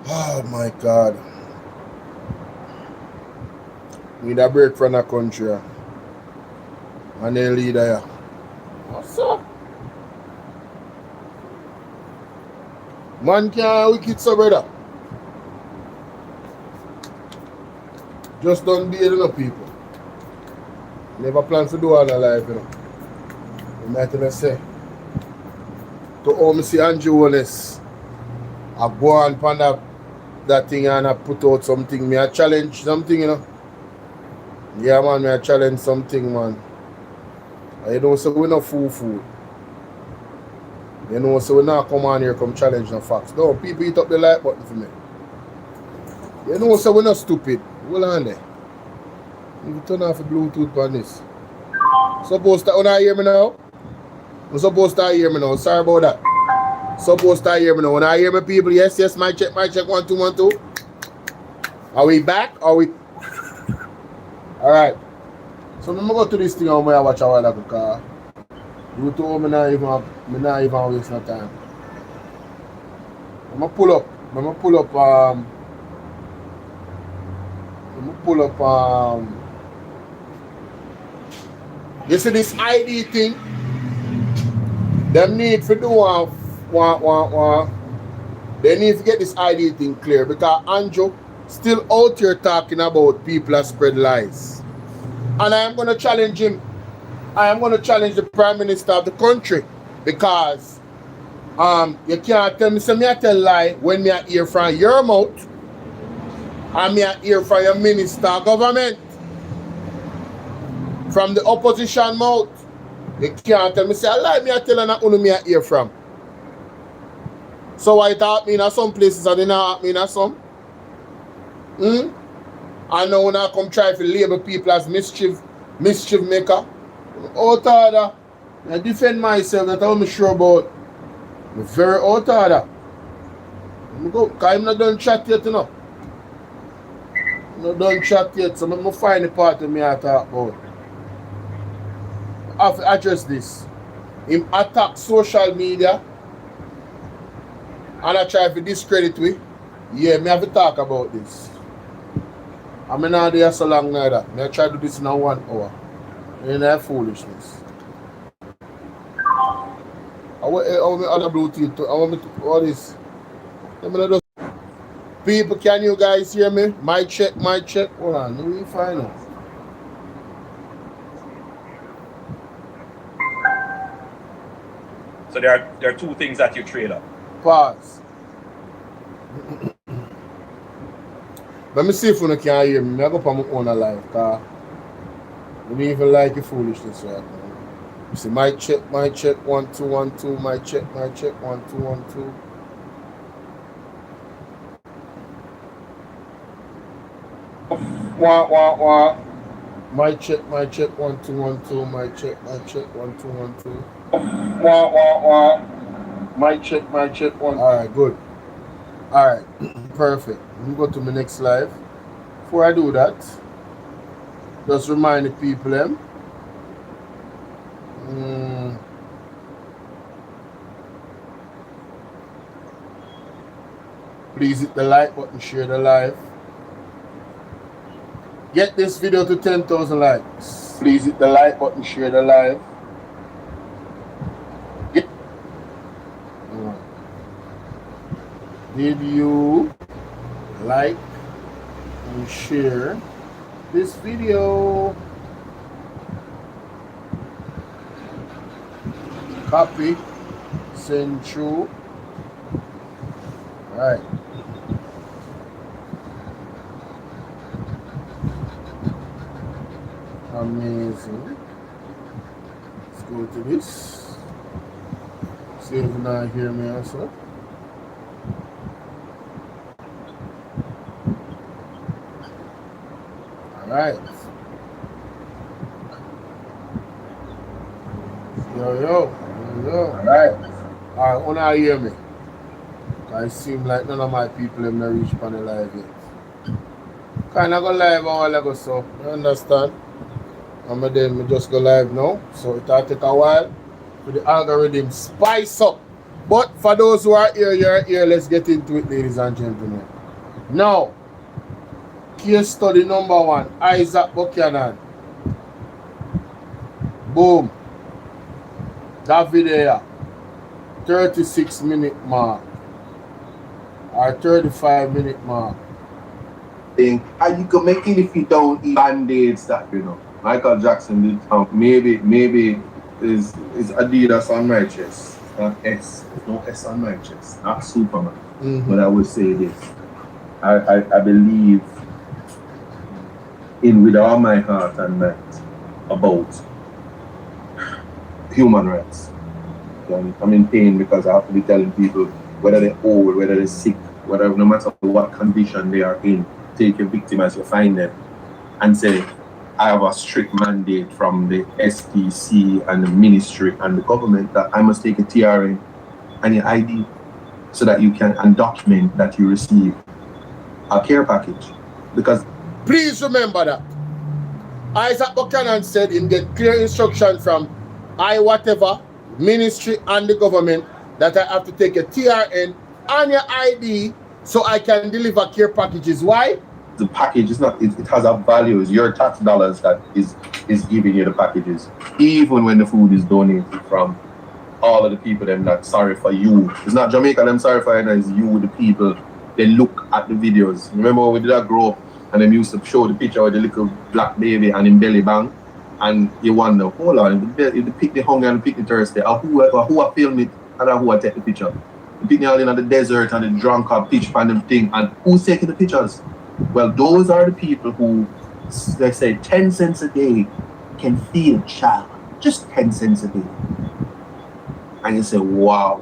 Oh my God. Need a break from the country. And then leader here. What's up? Man can't wicked so brother. Just don't be enough people. Never plan to do all the life, you know. You might even say. To home see Andrew Holness. I go on pan that thing and I put out something. Me I challenge something, you know. Yeah man, me I challenge something, man. You know, so we not fool. You know, so we not come on here come challenge no facts. No, people hit up the like button for me. You know, so we not stupid. Hold on there. You turn off the Bluetooth on this. Supposed to hear me now? You're supposed to hear me now. Sorry about that. Supposed to hear me now. When I hear me people, yes, my check, 1 2 1 2. Are we back? Are we? Alright. So I'm go to this thing on where I watch a while ago because you told me not even waste no time. I'm gonna pull up you see this ID thing? Them need to do they need to get this ID thing clear because Andrew still out here talking about people that spread lies. And I am going to challenge him. I am going to challenge the Prime Minister of the country because you can't tell me, so me I tell lie when me I hear from your mouth and me I hear from your minister of government. From the opposition mouth. You can't tell me, say a lie, me I tell you who me I hear from. So why it happen in some places and it not happen in some? I know when I come try to label people as mischief maker. Out order. I defend myself, that's what I'm sure about. I'm very out order. Because I'm not done chat yet, you know. I'm not done chat yet, so I'm going to find the part of me I talk about. I have to address this. Him attack social media and I try to discredit me. Yeah, me have to talk about this. I'm not there so long neither. I try to do this in 1 hour. And that foolishness. I want other Bluetooth. I want me to all this. People, can you guys hear me? My check. Hold on, let me find out. So there are two things that you trade up. Pause. Let me see if you can hear me. I go put my own live because I don't even like your foolishness right now. You see, my check, 1 2 1 2, my check, 1 2 1 2. Wah. My check, 1 2 1 2, my check, 1 2 1 2. Wah. My check, 1. Alright, good. Alright, perfect. Let me go to my next live. Before I do that, just remind the people them. Please hit the like button, share the live. Get this video to 10,000 likes. Please hit the like button, share the live. Did you like and share this video? Copy, send through. All right. Amazing. Let's go to this. See if you not hear me also. Alright. Yo. Alright. Alright, wanna hear me? It seems like none of my people have not reached on the live yet. Kinda go live a while ago, so you understand? And then we just go live now. So it'll take a while for the algorithm spice up. But for those who are here, you're here, let's get into it, ladies and gentlemen. Now, case study number 1, Isaac Buchanan. Boom. That video, 36-minute mark or 35-minute mark. And you can make it if you don't eat band-aid stuff, you know. Michael Jackson did maybe is Adidas on my chest, not S. There's no S on my chest, not Superman. But I would say this. I believe in with all my heart and mind about human rights. And I'm in pain because I have to be telling people whether they're old, whether they're sick, whether no matter what condition they are in, take your victim as you find them and say, I have a strict mandate from the SPC and the ministry and the government that I must take a TRN and your ID so that you can document that you receive a care package. Because please remember that Isaac Buchanan said in get clear instruction from whatever ministry and the government that I have to take a TRN and your ID so I can deliver care packages. Why? The package is not, it has a value. It's your tax dollars that is giving you the packages. Even when the food is donated from all of the people them that sorry for you. It's not Jamaica them sorry for you, it's you, the people. They look at the videos. Remember when we did that grow up and them used to show the picture of the little black baby and him belly bang? And you wonder, hold on, if they pick the hunger and pick the thirsty, or who are film it and who are take the picture? They pick me all in the desert and the drunk or pitch pan them thing, and who's taking the pictures? Well, those are the people who, they say, 10 cents a day can feed a child. Just 10 cents a day. And you say, wow.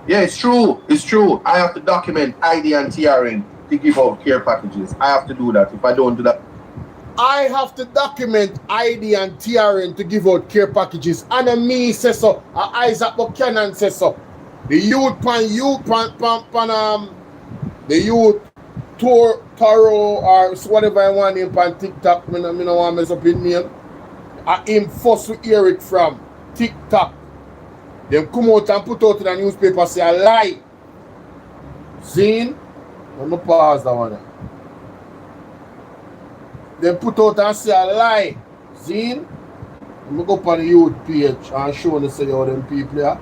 Yeah, it's true. It's true. I have to document ID and TRN to give out care packages. I have to do that. If I don't do that, I have to document ID and TRN to give out care packages. And me says so. Isaac Buchanan says so. The youth the youth Toro or whatever I want him on TikTok. I don't want to mess up his name. I him first to hear it from TikTok. Them come out and put out in the newspaper say a lie. Zine, let me pause that one. They put out and say a lie. Zine, let me go up on the youth page and show them say how them people here.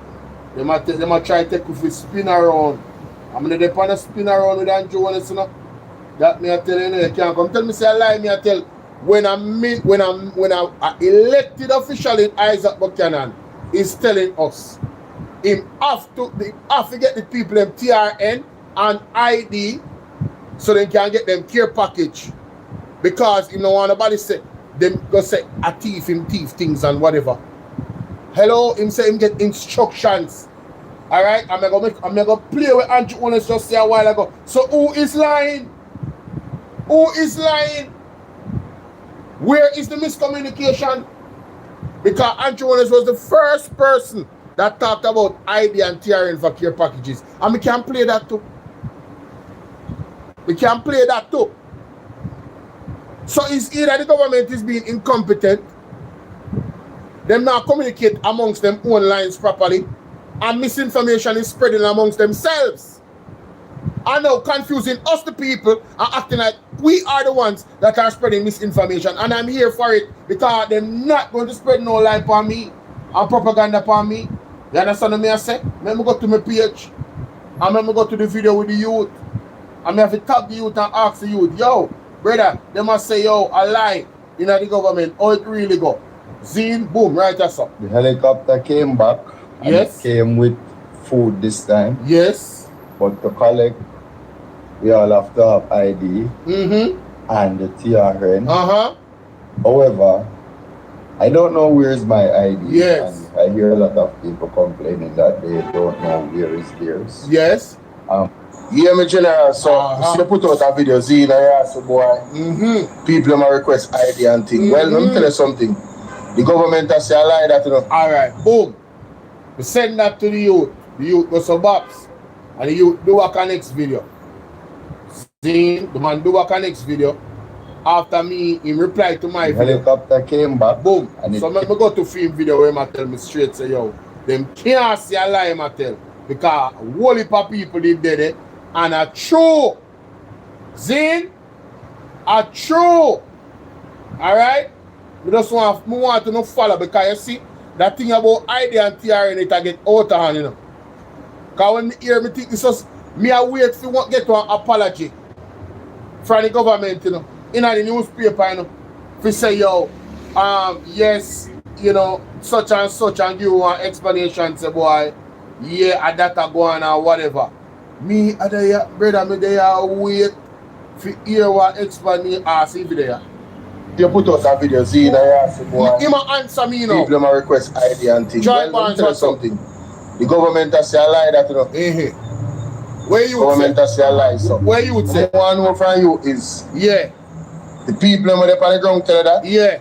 They might try to take you spin around. I'm gonna they on a spin around with Andrew Holness, you know. That me I tell you, you can't come tell me say a lie. Me I tell when I'm elected official in Isaac Buchanan is telling us him have to get the people them TRN and ID so they can get them care package. Because you know want nobody say them go say a thief things and whatever. Hello, him say him get instructions. Alright, I'm gonna play with Andrew Holness just say a while ago. So who is lying? Who is lying? Where is the miscommunication? Because Andrew Holness was the first person that talked about ID and TRN for care packages. And we can play that too. We can play that too. So it's either the government is being incompetent, them not communicate amongst them own lines properly, and misinformation is spreading amongst themselves. And now confusing us the people and acting like we are the ones that are spreading misinformation. And I'm here for it because they're not going to spread no lie upon me and propaganda upon me. You understand what I say? Let me go to my page and let me go to the video with the youth. And I have to tag the youth and ask the youth, yo, brother, they must say, yo, a lie in the government. How it really go? Zine, boom, right that's up. The helicopter came back. And yes. It came with food this time. Yes. But to collect, we all have to have ID and the TRN. However, I don't know where's my ID. Yes. And I hear a lot of people complaining that they don't know where is theirs. Yes. yeah, me general, so see they put out a video, Zine, I ask the boy, people might request ID and thing. Well, let me tell you something. The government has say a lie that, you know. Alright, boom. We send that to the youth. The youth go some box. And the youth do a next video. Zine, the man do a next video. After me, he replied to my video. Helicopter came back. Boom. And so let me go to film video where I tell me straight say, yo, them can't see a lie, I tell. Because a whole heap of people did it. And a true Zine, are true. Alright? We just want to not follow because you see, that thing about ID and TRN it get out of hand, you know. Because when me hear me think this was, me I wait for what get one apology from the government, you know, in the newspaper, you know, to say, yo, yes, you know, such and give one explanation, say, boy, yeah, that go on or whatever. Me, brother, me there wait for hear what explanation ask if there. You put us a video, see that you ask him, boy. He might answer me, you know. People might request ID and things. Try Well, let me tell you something. The government has say a lie that, you know. Where you government has say a lie, so. Where you would say? One more from you is, yeah, the people on the ground tell you that, yeah,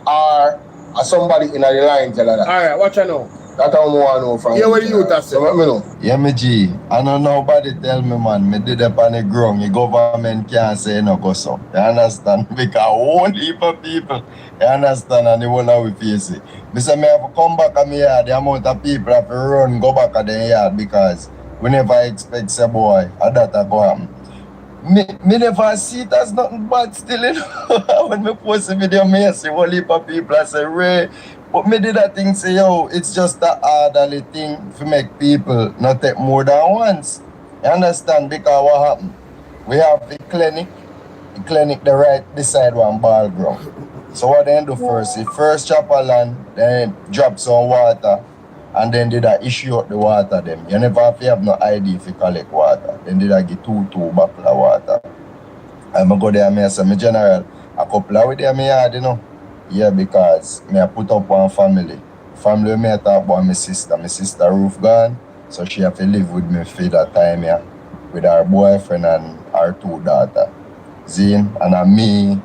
or somebody in the line tell you that. Alright, watch I know. That's how I want to know from yeah, what you say? So let me know. Yeah, me G. I know nobody tell me, man. Me did up on the ground. The government can't say no go so. You understand? Because only heap of people. You understand? And the one how we face it. Me say me have to come back to my yard. The amount of people have to run, go back to their yard because we never expect say boy, that go happen. Me never see it as nothing bad still, you know. When me post a video, me see whole heap of people I say, Ray. But me did that thing say, yo, it's just an orderly thing to make people not take more than once. You understand? Because what happened? We have the clinic the right beside one ball ground. So what they do first? They first chop a land, then drop some water, and then they issue out the water them. You never have no ID if you collect water. Then they get two bottle of water. I'm go there, I say, my general, a couple of with them yard, you know. Yeah, because me I put up one family. Family me I talk about my sister. My sister roof gone, so she have to live with me for that time here. With her boyfriend and her two daughters. Zine and me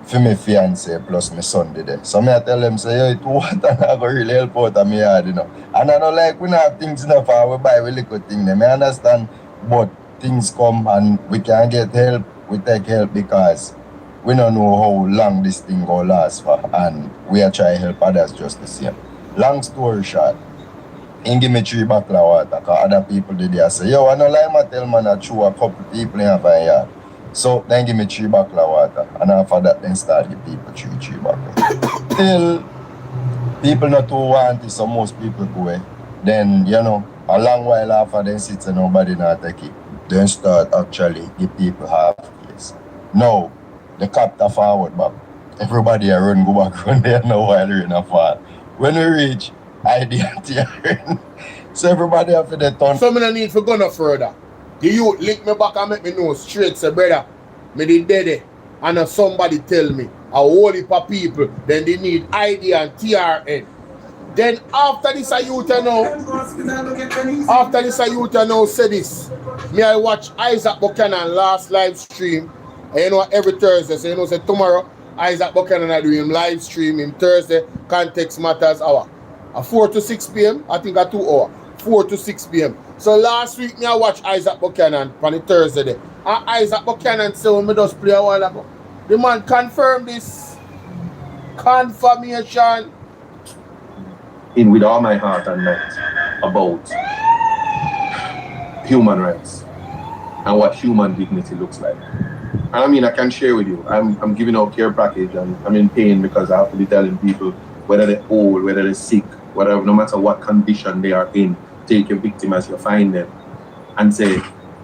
for my fiance plus my son did it. So me I tell them say, yo, it water not go really help out of me yard, you know. And I know like we don't have things enough for we buy we little thing. I understand, but things come and we can get help, we take help because we don't know how long this thing will last for, and we are trying to help others just the same. Long story short, he give me 3 bottles of water because other people did there say, yo, I don't like my tell man that true a couple people in a yard. So then give me 3 bottles of water, and after that then start give people 3 bottles. Till people not too want it, so most people go. Then, you know, a long while after then sit and nobody not take it. Then start actually give people half place. Now, the captor forward back. Everybody run go back run there now while rain a fall. When we reach ID and TRN, so everybody have to the turn. So me no need to go no further. The youth link me back and make me know straight, say brother, me did dead and somebody tell me a whole heap of people then they need ID and TRN. Then after this a youth now say this. Me I watch Isaac Buchanan last live stream. And you know every Thursday, so you know say tomorrow Isaac Buchanan are doing live stream in Thursday, Context Matters hour. 4 to 6 p.m. I think at 2 hours. 4 to 6 p.m. So last week me I watch Isaac Buchanan on the Thursday day. And Isaac Buchanan said when me just play a while ago. The man confirmed this. Confirmation. In with all my heart and might about human rights and what human dignity looks like. And I mean, I can share with you, I'm giving out care package and I'm in pain because I have to be telling people whether they're old, whether they're sick, whatever, no matter what condition they are in, take a victim as you find them and say,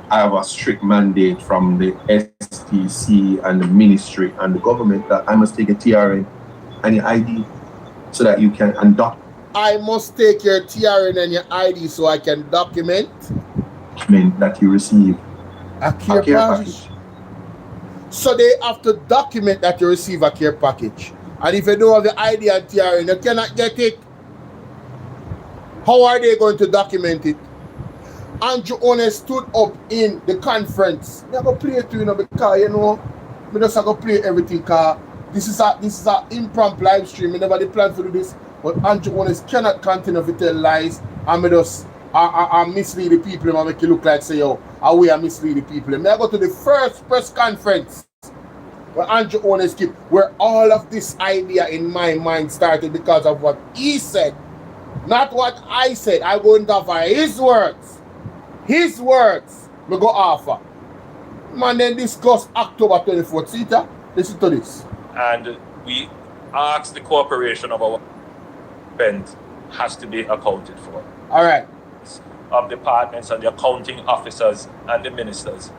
I have a strict mandate from the STC and the ministry and the government that I must take a TRN and your ID so that you can document. I must take your TRN and your ID so I can document that you receive a care package. So they have to document that you receive a care package. And if you don't have the ID and TRN, you cannot get it. How are they going to document it? Andrew Holness stood up in the conference. I'm going to play it to you know, because you know, I just going to play everything because this is a impromptu live stream. I never did plan to do this. But Andrew Holness cannot continue to tell lies and I mislead the people and make it look like say, yo, we are mislead the people. And I go to the first press conference where Andrew Holness keep, where all of this idea in my mind started because of what he said. Not what I said. I go into his words. His words we go offer. Man, then discuss October 24th. See that? Listen to this. And we ask the cooperation of our spend has to be accounted for. All right. Of departments and the accounting officers and the ministers.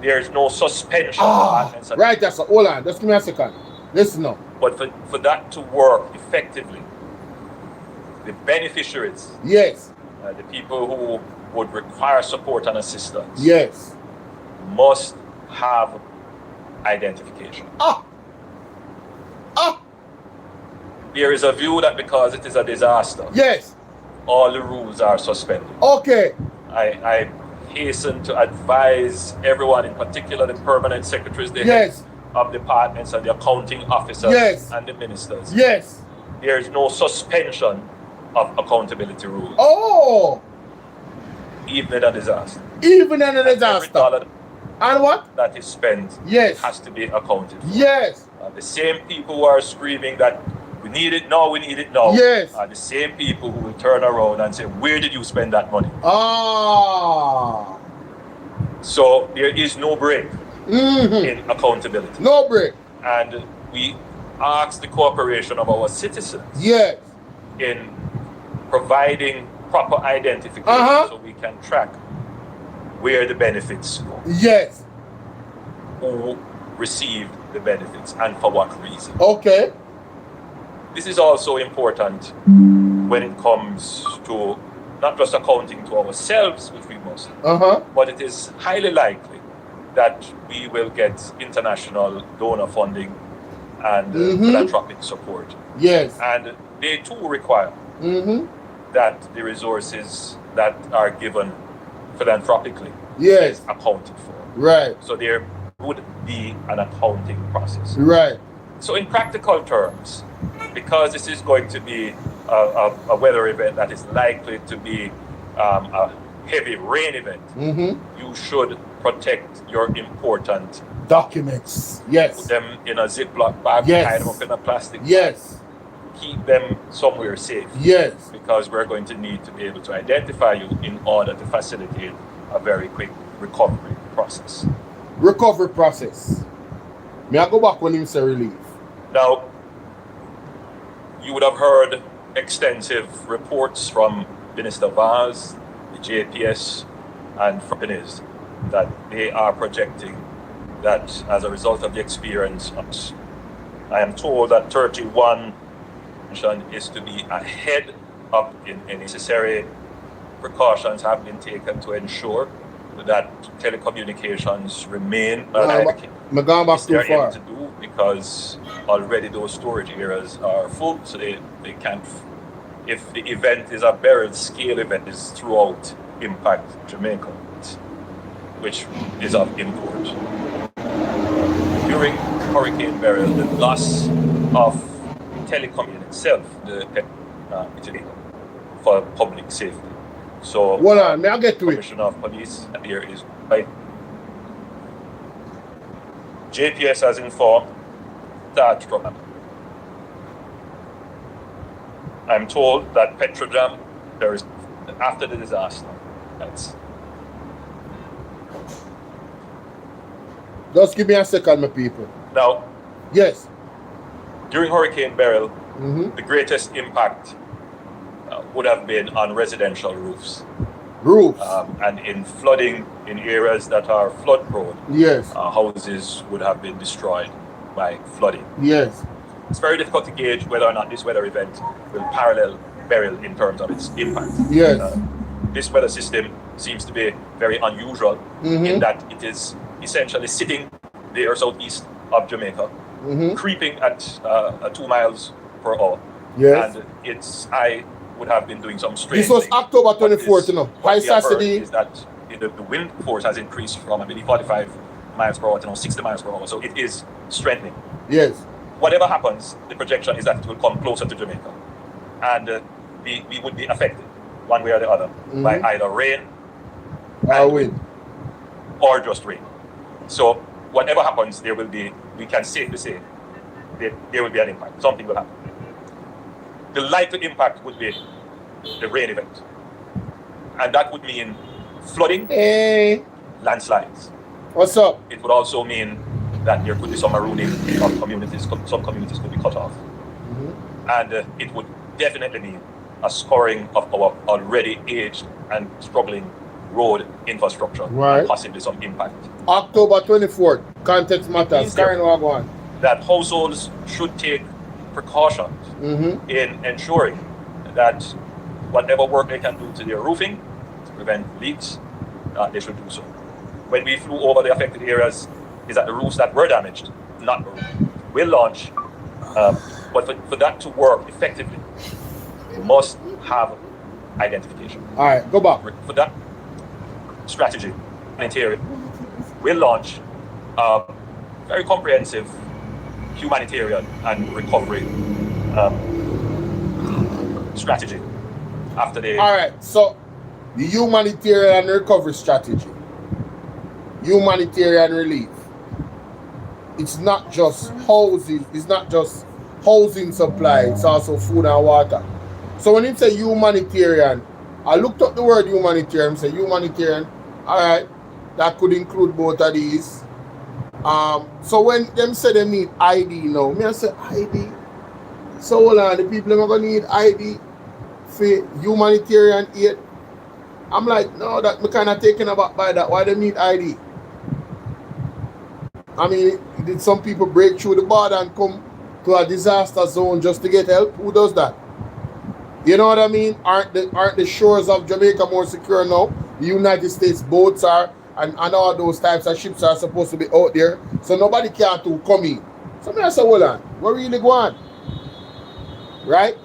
There is no suspension of departments. Right, that's a, hold on. Just give me a second. Listen now. But for that to work effectively, the beneficiaries, Yes. the people who would require support and assistance, Yes. must have identification. There is a view that because it is a disaster, Yes. all the rules are suspended. Okay. I hasten to advise everyone, in particular the permanent secretaries, the Yes. heads of departments and the accounting officers Yes. and the ministers. Yes. There is no suspension of accountability rules, Oh. even in a disaster. Even in a Every disaster. dollar And what? that is spent Yes. has to be accounted for. Yes. The same people who are screaming that we need it now, we need it now, Yes. are the same people who will turn around and say, where did you spend that money? So there is no break in accountability. No break. And we ask the cooperation of our citizens Yes. in providing proper identification so we can track where the benefits go, Yes. who received the benefits, and for what reason. Okay. This is also important when it comes to not just accounting to ourselves, which we must, but it is highly likely that we will get international donor funding and philanthropic support. Yes. And they too require that the resources that are given philanthropically Yes. is accounted for. Right. So there would be an accounting process. Right. So in practical terms, because this is going to be a weather event that is likely to be a heavy rain event, you should protect your important documents. Yes. Put them in a Ziploc bag, Yes. tie them up in a plastic bag. Yes. Keep them somewhere safe. Yes. Because we're going to need to be able to identify you in order to facilitate a very quick recovery process. Recovery process. May I go back when you say relief? Now, you would have heard extensive reports from Minister Vaz, the JPS, and from PNIS that they are projecting that as a result of the experience, I am told that 31 is to be ahead of in necessary precautions have been taken to ensure that telecommunications remain I'm going back too far. able to do, because already those storage areas are full, so they can't. If the event is a barrel scale event, is throughout impact Jamaica, which is of import. During Hurricane Beryl, the loss of telecom in itself, for public safety. So, hold on, may I get to it? Commissioner of Police here is right. JPS has informed that from. I'm told that Petrodam, there is after the disaster. That's just give me a second, my people. now. Yes. During Hurricane Beryl, the greatest impact would have been on residential roofs. Roofs. And in flooding in areas that are flood prone. Yes. Houses would have been destroyed by flooding. Yes. It's very difficult to gauge whether or not this weather event will parallel Beryl in terms of its impact. Yes. This weather system seems to be very unusual in that it is essentially sitting there southeast of Jamaica, creeping at 2 miles per hour. Yes. And I would have been doing some strange. This was October 24th, you know. High Saturday. Is that the wind force has increased from, I believe, 45 miles per hour to now 60 miles per hour. So it is strengthening. Yes. Whatever happens, the projection is that it will come closer to Jamaica. And we would be affected, one way or the other, by either rain or wind, or just rain. So whatever happens, there will be, we can safely say, there will be an impact. Something will happen. The likely impact would be the rain event. And that would mean flooding, landslides. What's up? It would also mean that there could be some marooning of communities. Some communities could be cut off. And it would definitely mean a scoring of our already aged and struggling road infrastructure, and possibly some impact. October 24th, context matters. That households should take precautions in ensuring that whatever work they can do to their roofing to prevent leaks, they should do so. When we flew over the affected areas, is that the roofs that were damaged, not the roof. We'll launch, but for that to work effectively, you must have identification. All right, go back. For that strategy, Humanitarian, we'll launch a very comprehensive humanitarian and recovery strategy after the... All right, so the humanitarian and recovery strategy, humanitarian relief, it's not just housing, it's not just housing supply, it's also food and water. So when you say humanitarian, I looked up the word humanitarian, say humanitarian, all right, that could include both of these. So when them say they need ID now, me I say ID. So hold on, the people are gonna need ID for humanitarian aid. I'm like, no, that me kind of taken aback by that. Why they need ID? I mean, did some people break through the border and come to a disaster zone just to get help? Who does that? You know what I mean? Aren't the shores of Jamaica more secure now? The United States boats are, and all those types of ships are supposed to be out there. So nobody can to come in. So me I say, hold on, where really go on? Right?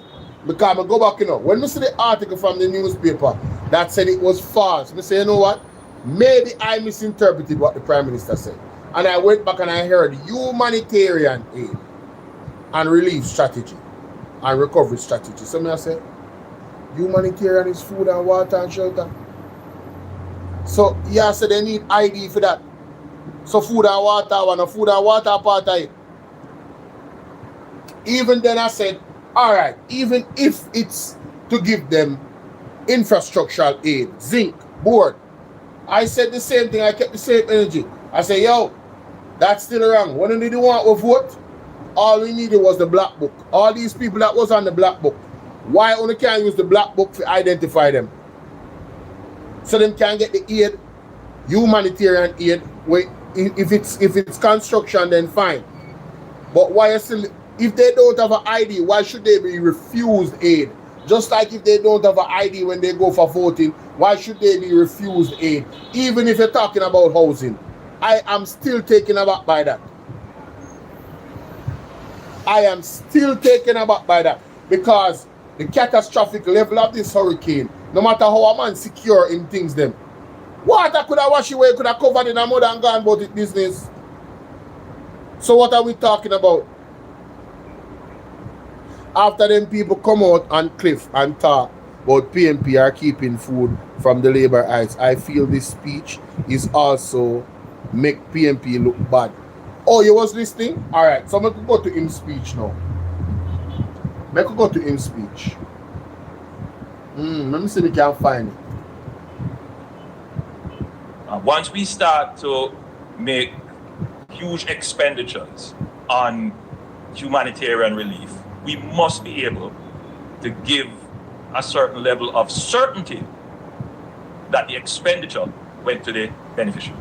Because I go back, you know, when we see the article from the newspaper that said it was false, I say, you know what? Maybe I misinterpreted what the Prime Minister said. And I went back and I heard humanitarian aid and relief strategy and recovery strategy. So me I say, humanitarian is food and water and shelter. So yeah, so they need ID for that. So food and water, one of food and water part of it. Even then I said, all right, even if it's to give them infrastructural aid, zinc, board. I said the same thing, I kept the same energy. I said, yo, that's still wrong. When did you want to vote? All we needed was the black book. All these people that was on the black book, why only can't use the black book to identify them? So them can get the aid, humanitarian aid. Wait, if it's construction, then fine. But why still, if they don't have an ID, why should they be refused aid? Just like if they don't have an ID when they go for voting, why should they be refused aid? Even if you're talking about housing, I am still taken aback by that. I am still taken aback by that because the catastrophic level of this hurricane, no matter how a man secure in things them, water could have washed away, could have covered in a mud and gone about it business. So what are we talking about? After them people come out on cliff and talk about PNP are keeping food from the labor heights, I feel this speech is also make PNP look bad. Oh, you was listening? Alright, so I could go to him speech now. I could go to him speech. Let me see if we can find it. Once we start to make huge expenditures on humanitarian relief, we must be able to give a certain level of certainty that the expenditure went to the beneficiary.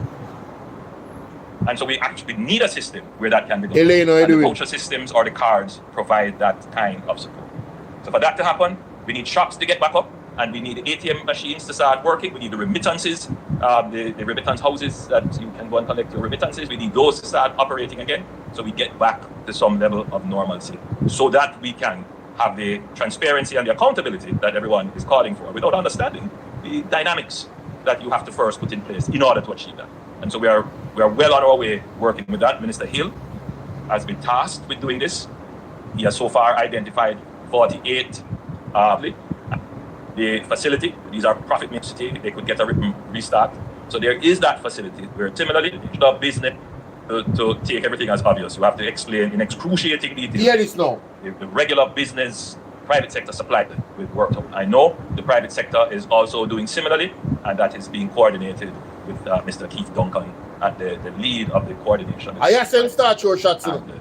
And so we actually need a system where that can be done. And the voucher systems or the cards provide that kind of support. So for that to happen, we need shops to get back up, and we need ATM machines to start working. We need the remittances, the remittance houses that you can go and collect your remittances. We need those to start operating again, so we get back to some level of normalcy, so that we can have the transparency and the accountability that everyone is calling for, without understanding the dynamics that you have to first put in place in order to achieve that. And so we are well on our way working with that. Minister Hill has been tasked with doing this. He has so far identified 48 the facility. These are profit making. They could get a written restart. So there is that facility where similarly the business to take everything as obvious. You have to explain in excruciating detail. Here is now. The regular business private sector supply with work out. I know the private sector is also doing similarly, and that is being coordinated with Mr. Keith Duncan at the lead of the coordination. I asked them start your shots in the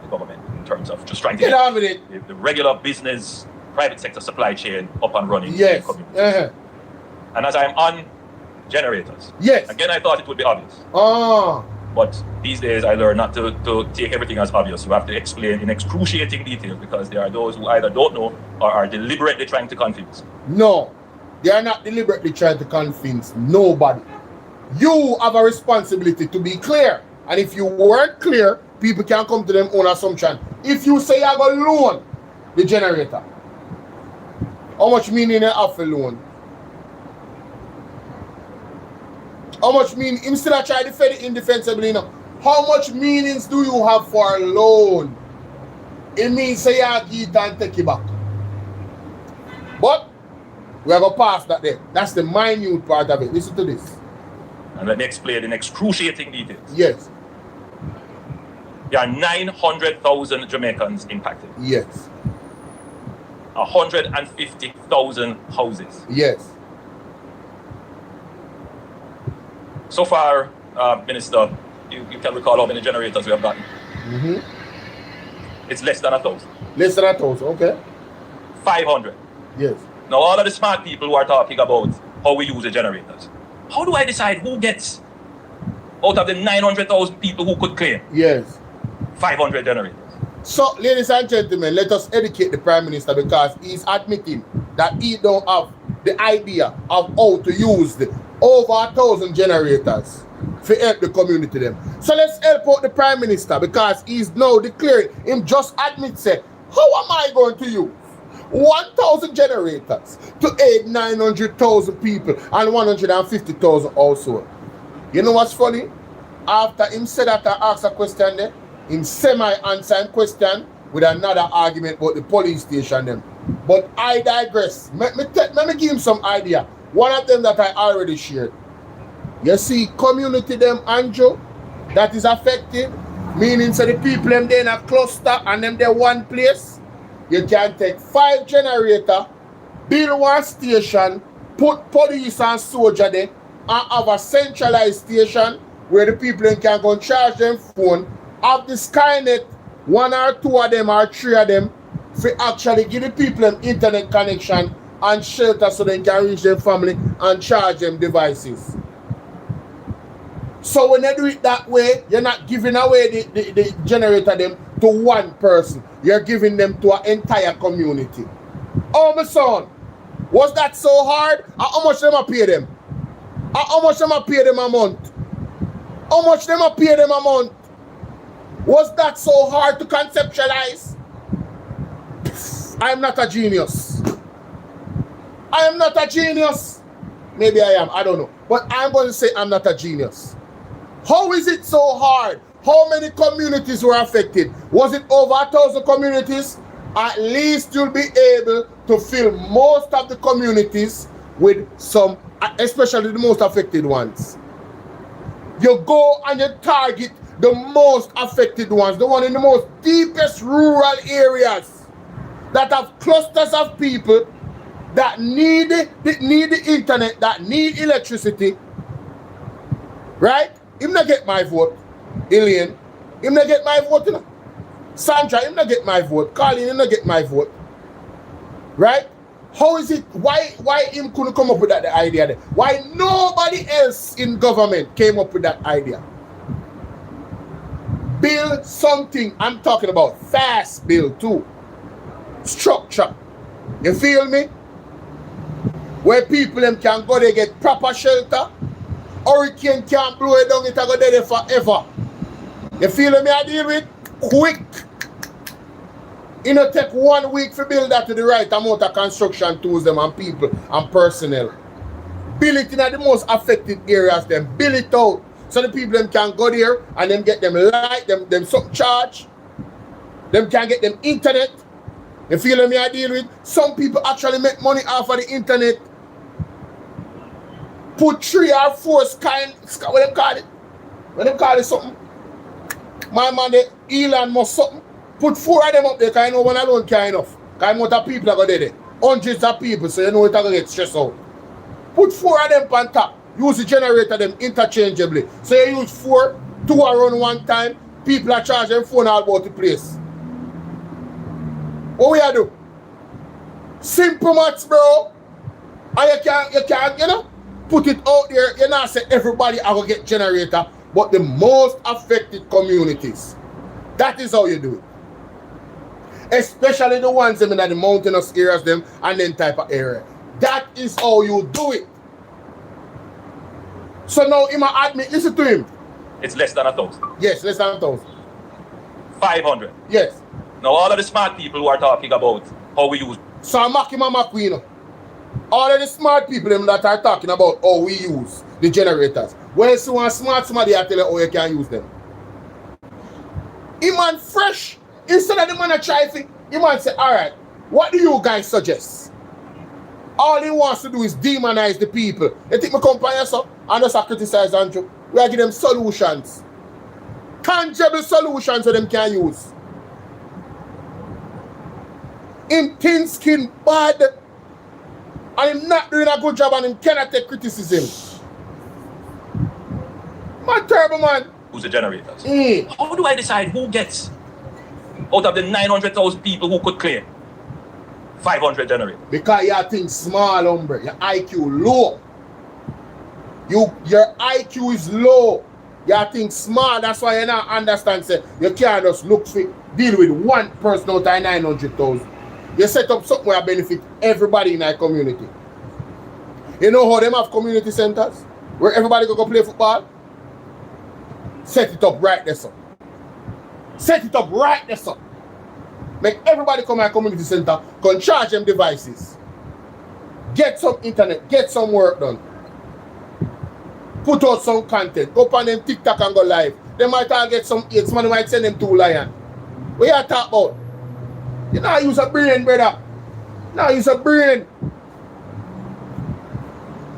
government in terms of just trying to get on with it. The regular business, private sector supply chain up and running. Yes. And as I'm on generators, yes. Again, I thought it would be obvious. Oh. But these days I learned not to take everything as obvious. You have to explain in excruciating detail because there are those who either don't know or are deliberately trying to confuse. No, they are not deliberately trying to convince nobody. You have a responsibility to be clear. And if you weren't clear, people can come to them own assumption. If you say I go loan the generator, how much meaning you have for loan? How much mean instead of trying to defend it indefensibly, how much meanings do you have for a loan? It means say you get and take it back. But we are going to pass that there. That's the minute part of it. Listen to this. And let me explain in excruciating details. Yes. There are 900,000 Jamaicans impacted. Yes. 150,000 houses. Yes. So far, Minister, you can recall how many generators we have gotten. It's less than 1,000. Less than 1,000, okay. 500. Yes. Now, all of the smart people who are talking about how we use the generators, how do I decide who gets out of the 900,000 people who could claim? Yes. 500 generators. So, ladies and gentlemen, let us educate the Prime Minister because he's admitting that he don't have the idea of how to use the over 1,000 generators to help the community them. So let's help out the Prime Minister because he's now declaring, him just admit say, how am I going to use 1,000 generators to aid 900,000 people and 150,000 also? You know what's funny? After him said that I asked a question there, him semi-answer him question with another argument about the police station them. But I digress. Let me give him some idea. One of them that I already shared. You see, community them, Andrew, that is affected, meaning so the people them they in a cluster and them they one place. You can take 5 generators, build one station, put police and soldier there, and have a centralized station where the people them can go and charge them phone, have the Skynet, 1 or 2 of them or 3 of them, to actually give the people them internet connection and shelter so they can reach their family and charge them devices. So when they do it that way, you're not giving away the generator them to one person. You're giving them to an entire community. Oh, my son, was that so hard? How much them I pay them? How much them I pay them a month? How much them I pay them a month? Was that so hard to conceptualize? I'm not a genius. I am not a genius. Maybe I am, I don't know. But I'm going to say I'm not a genius. How is it so hard? How many communities were affected? Was it over 1,000 communities? At least you'll be able to fill most of the communities with some, especially the most affected ones. You go and you target the most affected ones, the one in the most deepest rural areas that have clusters of people that need the internet, that need electricity, right? Him not get my vote. Elaine, him not get my vote, you know. Sandra, him not get my vote. Colin, him not get my vote. Right? How is it, why him couldn't come up with that idea there? Why nobody else in government came up with that idea? Build something, I'm talking about fast build too. Structure. You feel me? Where people them can go there get proper shelter. Hurricane can't blow it down, it will go there forever. You feel me I deal with? Quick. It will take 1 week to build that to the right amount of construction tools them and people and personnel. Build it in the most affected areas, then build it out. So the people them can go there and them get them light, them some charge. Them can get them internet. You feel me I deal with? Some people actually make money off of the internet. Put 3 or 4 sky, what them call it? What them call it something? My man, Elon Musk something. Put 4 of them up there because I know one alone can't enough. Because I know that people are going to there. Hundreds of people, so you know it are going to get stressed out. Put 4 of them on top. use the generator them interchangeably. So you use 4, 2 around one time, people are charging phone all about the place. What we are do? Simple maths, bro. And you can, you know, put it out there. You know, say everybody I will get generator, but the most affected communities. That is how you do it. Especially the ones in the mountainous areas them and then type of area. That is how you do it. So now he might admit, listen to him. It's less than 1,000. Yes, less than 1,000. 500. Yes. Now all of the smart people who are talking about how we use. So I'm mocking my queen. All of the smart people them that are talking about how we use the generators. When someone smart somebody I tell you how you can use them. He man fresh. Instead of the man try thing, he man say, alright, what do you guys suggest? All he wants to do is demonize the people. They think me come by yourself and just criticize Andrew. We are giving them solutions. Tangible solutions that them can use. Him thin skin bad. And him not doing a good job and him cannot take criticism. Man, terrible man. Who's the generators? How do I decide who gets out of the 900,000 people who could claim 500 generators? Because you think small, hombre. Your IQ low. Your IQ is low. You think small. That's why you not understand. Say, you can't just look for deal with one person out of 900,000. You set up something where benefit everybody in that community. You know how them have community centers? Where everybody go play football? Set it up right there, son. Set it up right there, son. Make everybody come to a community center, can charge them devices. Get some internet, get some work done. Put out some content. Go on them TikTok and go live. They might get some hits, man, might send them to Lion. What you talk about? You know, use a brain, brother. Now use a brain.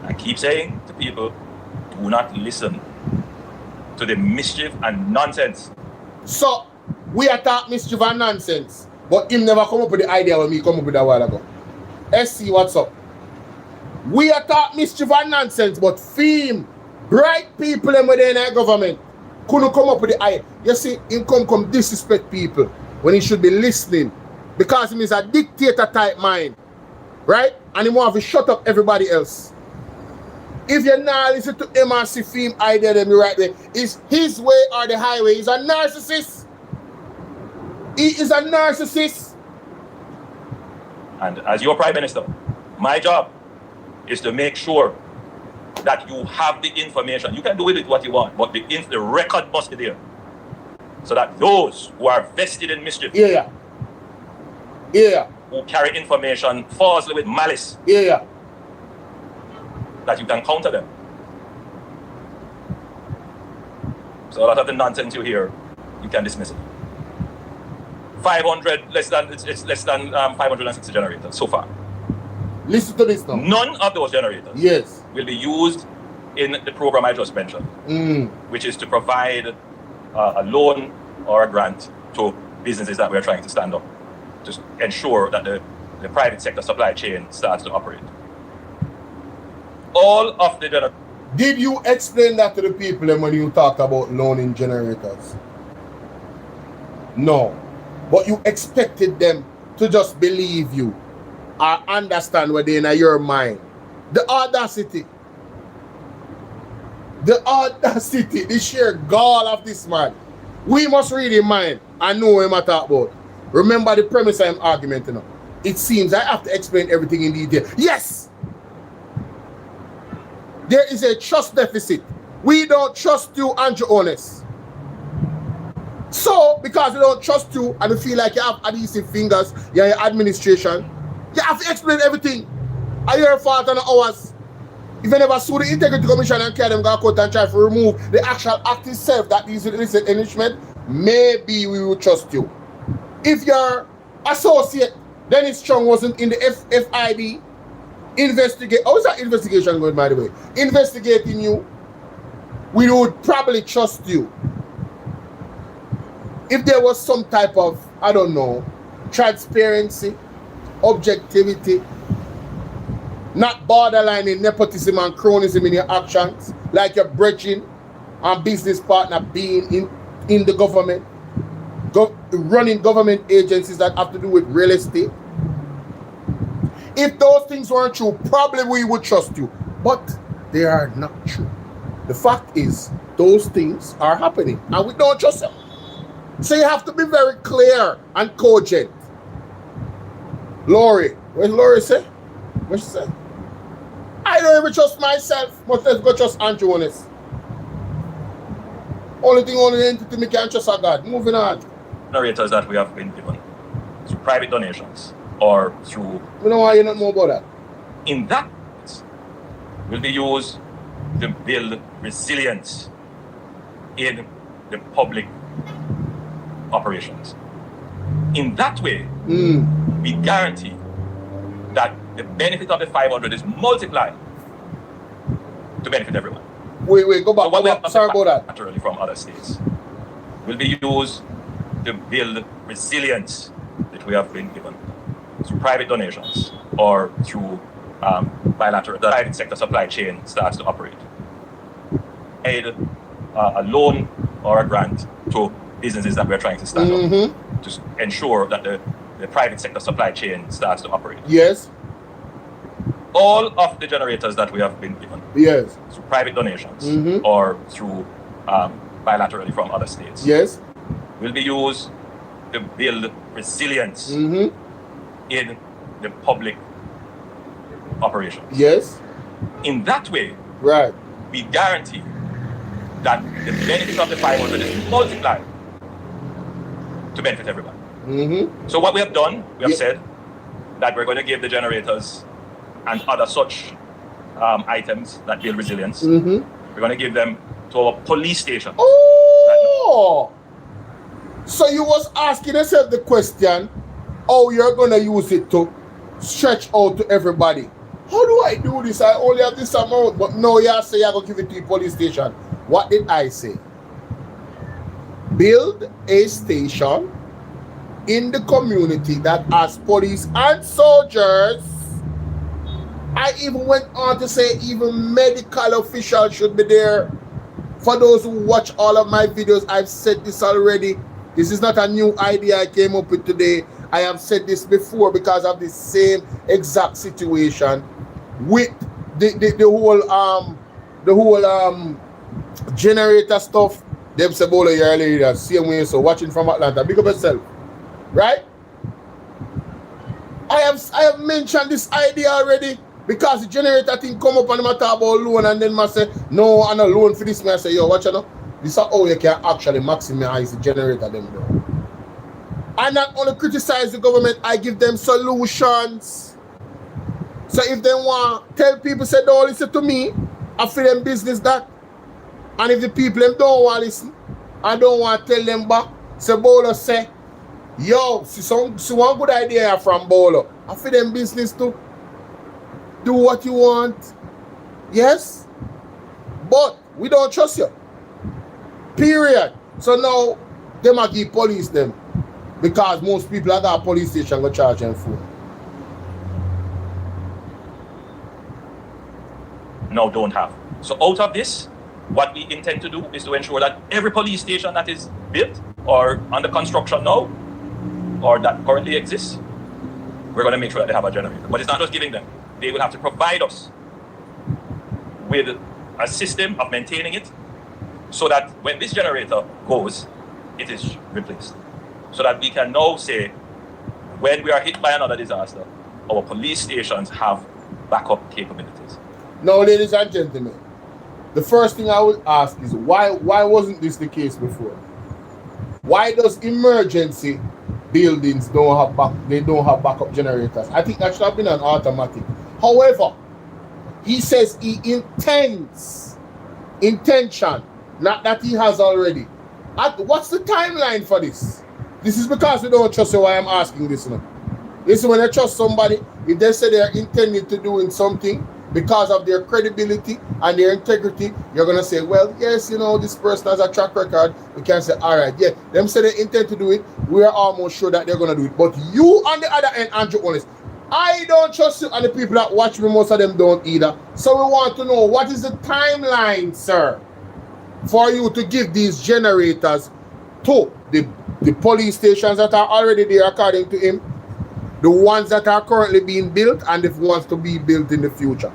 I keep saying to people, do not listen to the mischief and nonsense. So, we attack mischief and nonsense. But him never come up with the idea when me come up with a while ago. Let's see what's up. We attack mischief and nonsense, but theme, bright people within our government couldn't come up with the idea. You see, him come disrespect people when he should be listening. Because he is a dictator type mind. Right? And he wants to shut up everybody else. If you're not listening to MRC theme idea, then you're right there. It's his way or the highway. He's a narcissist. He is a narcissist. And as your Prime Minister, my job is to make sure that you have the information. You can do with it what you want, but the record must be there. So that those who are vested in mischief, who carry information falsely with malice, that you can counter them. So a lot of the nonsense you hear, you can dismiss it. 500, it's less than 560 generators so far. Listen to this now. None of those generators will be used in the program I just mentioned, which is to provide a loan or a grant to businesses that we're trying to stand up to ensure that the private sector supply chain starts to operate. All of the generators. Did you explain that to the people when you talked about loaning generators? No. But you expected them to just believe you or understand what they in your mind. The audacity, the sheer gall of this man. We must read his mind and know what I'm talking about. Remember the premise I'm arguing now. It seems I have to explain everything in detail. Yes! There is a trust deficit. We don't trust you, Andrew Holness. So, because we don't trust you and we feel like you have adhesive fingers, you're your administration, you have to explain everything. Are your fault and ours? If you never sue the Integrity Commission and carry them go court and try to remove the actual act itself that is illicit enrichment, maybe we will trust you. If your associate, Dennis Chung, wasn't in the FIB, investigate. How is that investigation going, by the way? Investigating you, we would probably trust you. If there was some type of, I don't know, transparency, objectivity, Not borderline in nepotism and cronyism in your actions, like your brethren and business partner being in the government, running government agencies that have to do with real estate. If those things weren't true, probably we would trust you. But they are not true. The fact is, those things are happening and we don't trust them. So you have to be very clear and cogent. Lori, what did Lori say? What she say? I don't even trust myself, but let's go trust Andrew Holness. Only entity me can trust are God. Moving on. Narrators that we have been given through private donations or through... You know why you not know about that? In that will be used to build resilience in the public operations. In that way, we guarantee that the benefit of the 500 is multiplied to benefit everyone. Wait, go back. So sorry about that. Naturally from other states will be used to build resilience that we have been given through private donations or through bilateral. The private sector supply chain starts to operate. Aid a loan or a grant to businesses that we're trying to stand up to ensure that the private sector supply chain starts to operate. Yes. All of the generators that we have been given, yes, through private donations or through bilaterally from other states, yes, will be used to build resilience in the public operations. Yes. In that way, right, we guarantee that the benefit of the 500 is multiplied to benefit everyone. So what we have done, we have said that we're going to give the generators and other such items that build resilience. We're going to give them to our police stations. Oh! So you was asking yourself the question, how you're going to use it to stretch out to everybody. How do I do this? I only have this amount, but no, you say you're going to give it to the police station. What did I say? Build a station in the community that has police and soldiers. I even went on to say even medical officials should be there. For those who watch all of my videos, I've said this already. This is not a new idea I came up with today. I have said this before because of the same exact situation with the whole generator stuff. Them say Bolo, you're a leader. Same way, so watching from Atlanta. Big up yourself. Right? I have mentioned this idea already. Because the generator thing come up and I talk about loan and then I say, no, I'm not loan for this. I say, yo, watch it now. This is how you can actually maximize the generator them though. I not only criticize the government, I give them solutions. So if they want tell people, say, don't listen to me, I feel them business that. And if the people them don't want to listen, I don't want to tell them back. So Bolo say, yo, see one good idea from Bolo. I feel them business too. Do what you want. Yes? But we don't trust you. Period. So now, they might give police them. Because most people at that police station go charge them for. No, don't have. So out of this, what we intend to do is to ensure that every police station that is built or under construction now, or that currently exists, we're going to make sure that they have a generator. But it's not just giving them. They will have to provide us with a system of maintaining it so that when this generator goes, it is replaced. So that we can now say, when we are hit by another disaster, our police stations have backup capabilities. Now, ladies and gentlemen, the first thing I would ask is, why wasn't this the case before? Why does emergency buildings don't have backup generators? I think that should have been an automatic. However, he says he intention, not that he has already. What's the timeline for this? This is because we don't trust you why I'm asking this now. Listen, when you trust somebody, if they say they're intending to doing something because of their credibility and their integrity, you're going to say, well, yes, you know, this person has a track record. We can say, all right, yeah, them say they intend to do it. We're almost sure that they're going to do it. But you, on the other end, Andrew Holness, I don't trust you, and the people that watch me, most of them don't either. So we want to know, what is the timeline, sir, for you to give these generators to the police stations that are already there according to him, the ones that are currently being built, and the ones to be built in the future?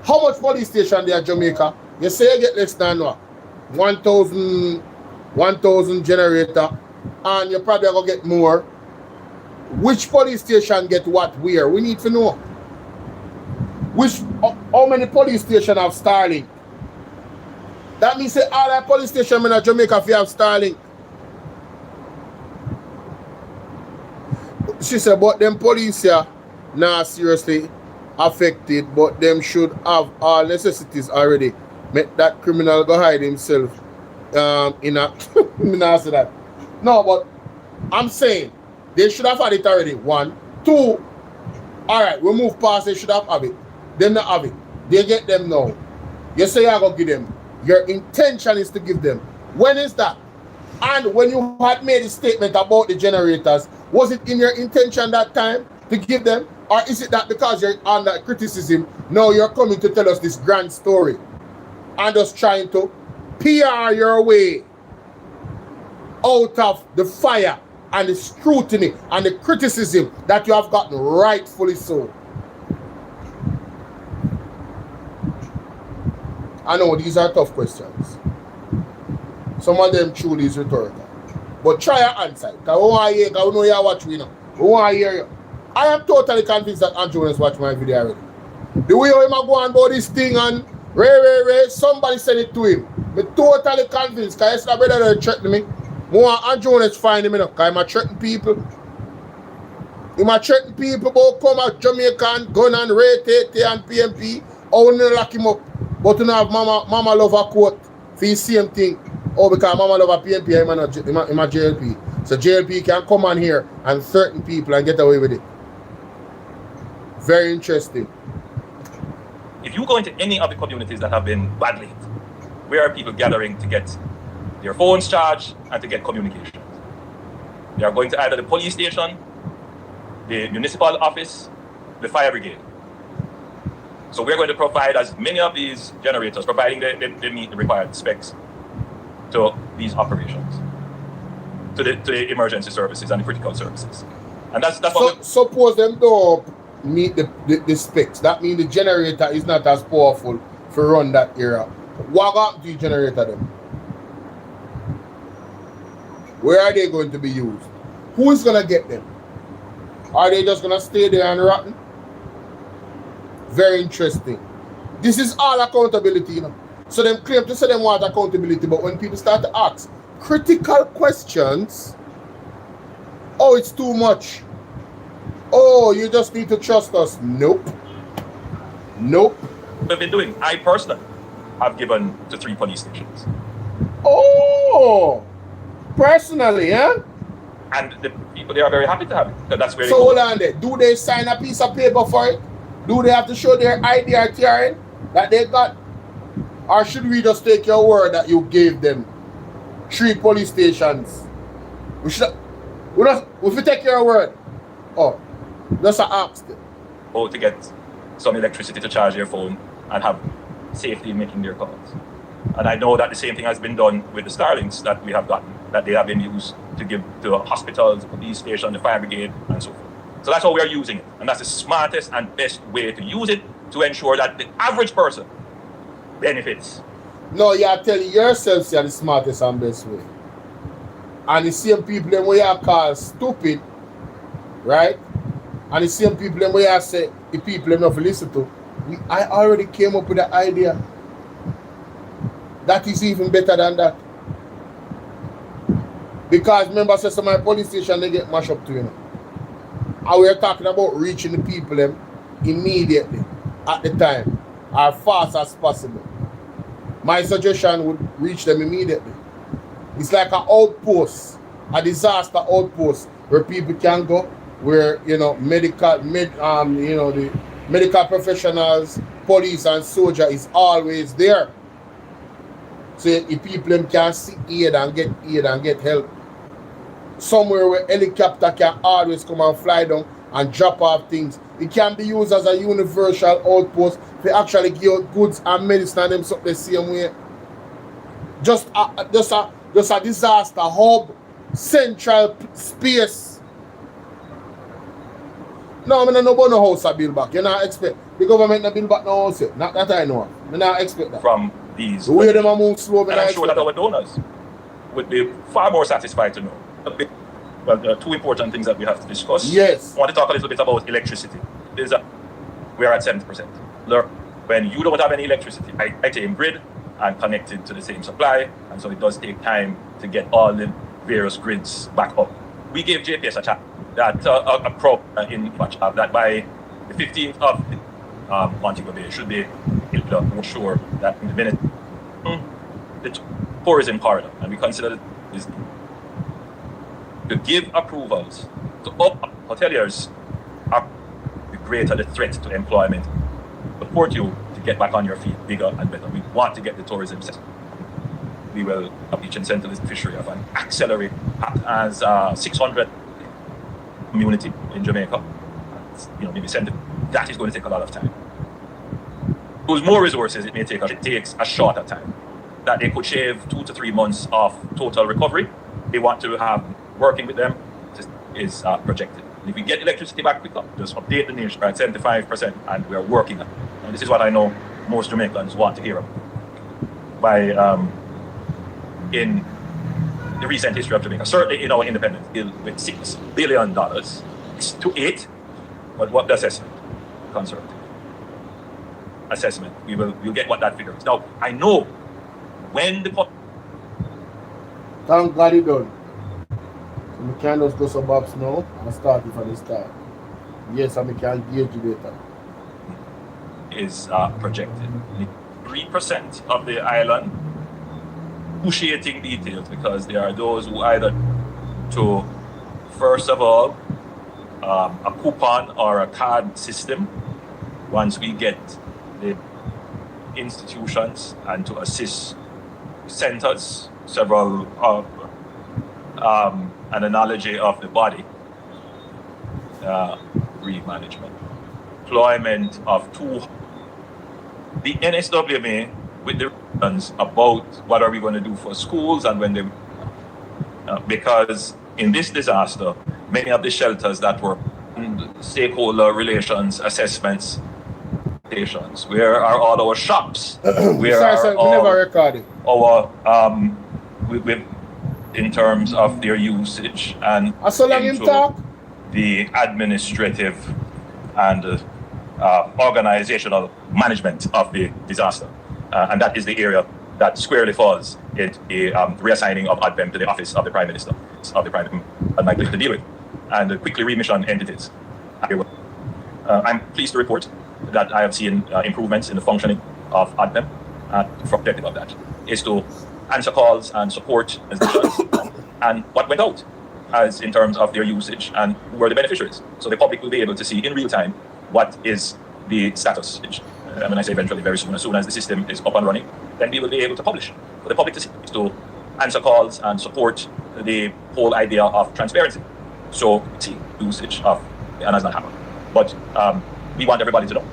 How much police station there in Jamaica? You say you get less than what? 1,000 generator, and you probably going to get more. Which police station get what where? We need to know. How many police stations have Starlink? That means that all the police stations in Jamaica if you have Starlink. She said, but them police here now seriously affected, but them should have all necessities already. Make that criminal go hide himself in a answer that. No, but I'm saying they should have had it already. 1, 2. Alright, we move past, they should have it. Them not have it. They get them now. You say you're gonna give them. Your intention is to give them. When is that? And when you had made a statement about the generators, was it in your intention that time to give them? Or is it that because you're under criticism, now you're coming to tell us this grand story and just trying to PR your way out of the fire and the scrutiny and the criticism that you have gotten, rightfully so? I know these are tough questions. Some of them truly is rhetorical. But try and answer it. Because we want to hear, because we know you watch me now. We want to hear you. I am totally convinced that Andrew has watched my video already. The way him go on about this thing and Ray, somebody said it to him. I'm totally convinced. Because yesterday brother they threatened me. I want Andrew to find him now. Because I'm threatening people. I'm threatening people about come out Jamaican, gun and Ray, TT and PMP. I want to lock him up. But you know have mama love a quote for the same thing. Oh, because mama love a PMP, I'm a JLP. So JLP can come on here and certain people and get away with it. Very interesting. If you go into any of the communities that have been badly hit, where are people gathering to get their phones charged and to get communications? They are going to either the police station, the municipal office, the fire brigade. So we're going to provide as many of these generators, providing they meet the required specs, to these operations, to the emergency services and the critical services. And that's what suppose them don't meet the specs. That means the generator is not as powerful to run that area. What happened to the generator then? Where are they going to be used? Who is going to get them? Are they just going to stay there and rotten? Very interesting. This is all accountability, you know. So them claim to say them want accountability, but when people start to ask critical questions, oh, it's too much. Oh, you just need to trust us. Nope. we've been doing. I personally have given to 3 police stations. Oh, personally, yeah? And the people, they are very happy to have it. That's where. So hold on there. Do they sign a piece of paper for it? Do they have to show their ID or TRN that they got? Or should we just take your word that you gave them 3 police stations? If we take your word, oh, just ask them. Or to get some electricity to charge their phone and have safety in making their calls. And I know that the same thing has been done with the Starlinks that we have gotten, that they have been used to give to hospitals, police station, the fire brigade, and so forth. So that's how we are using it. And that's the smartest and best way to use it to ensure that the average person benefits. No, you are telling yourself you're the smartest and best way. And the same people them way you call stupid, right? And the same people them way you say the people them not to listen to. I already came up with the idea. That is even better than that. Because remember, so some of my police station they get mashed up too, you know. And we're talking about reaching the people them immediately at the time, as fast as possible. My suggestion would reach them immediately. It's like an outpost, a disaster outpost where people can go, where the medical professionals, police and soldier is always there. So if people can see aid and get help. Somewhere where helicopter can always come and fly down and drop off things. It can be used as a universal outpost to actually give out goods and medicine and them so the same way. Just a disaster hub, central space. No, I don't know about no house I build back. You not expect the government to build back no house yet. Not that I know of. I not expect that. From these. The way them are move slow, and I'm sure that our donors would be far more satisfied to know. Well, there are two important things that we have to discuss. Yes. I want to talk a little bit about electricity. We are at 70%. When you don't have any electricity, I take grid and connect it to the same supply, and so it does take time to get all the various grids back up. We gave JPS a chat that a prop in much of that by the 15th of Montego Bay should be sure that in the minute the tourism corridor, and we consider it is to give approvals to hoteliers are the greater the threat to employment. Support you to get back on your feet bigger and better. We want to get the tourism sector. We will each incentive is fishery of an accelerate as 600 community in Jamaica. Maybe send it. That is going to take a lot of time. Those more resources it may take. It takes a shorter time. That they could shave 2 to 3 months of total recovery. They want to have working with them is projected. And if we get electricity back quicker, just update the nation at 75%, and we are working on it. And this is what I know most Jamaicans want to hear about. In the recent history of Jamaica, certainly in our independence, deal with $6 billion. It's to 8, but what the assessment? Conservative assessment. We'll get what that figure is. Now, I know when the thank God it done. So we can just go some box now and start it from the start. Yes, and we can engage you later. Is projected. 3% of the island, negotiating details, because there are those who either to, first of all, a coupon or a card system once we get the institutions and to assist centers, several an analogy of the body, re-management, employment of the NSWMA with the reasons about what are we going to do for schools and when they, because in this disaster, many of the shelters that were stakeholder relations assessments, where are all our shops? Where are all our in terms of their usage and the administrative and organizational management of the disaster. And that is the area that squarely falls in the reassigning of ADVEM to the office of the Prime Minister, of the Prime Minister, unlikely to deal with, and quickly remission entities. I'm pleased to report that I have seen improvements in the functioning of ADVEM, and the objective of that is to answer calls and support institutions and what went out as in terms of their usage and who were the beneficiaries. So the public will be able to see in real time what is the status. And when I say eventually, very soon, as soon as the system is up and running, then we will be able to publish for the public to see, to answer calls and support the whole idea of transparency. So see usage of, and that's not happened. But we want everybody to know.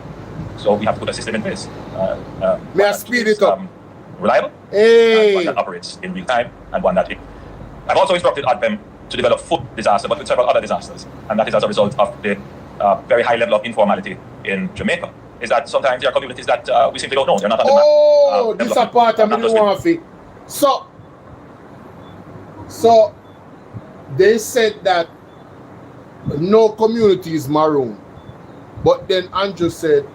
So we have to put a system in place. May I speed it up? Reliable, and one that operates in real time, and one that I've also instructed ADVEM to develop food disaster, but with several other disasters, and that is as a result of the very high level of informality in Jamaica. Is that sometimes there are communities that we simply don't know, they're not on the map. Oh, this is a part of the one thing. So they said that no community is maroon, but then Andrew said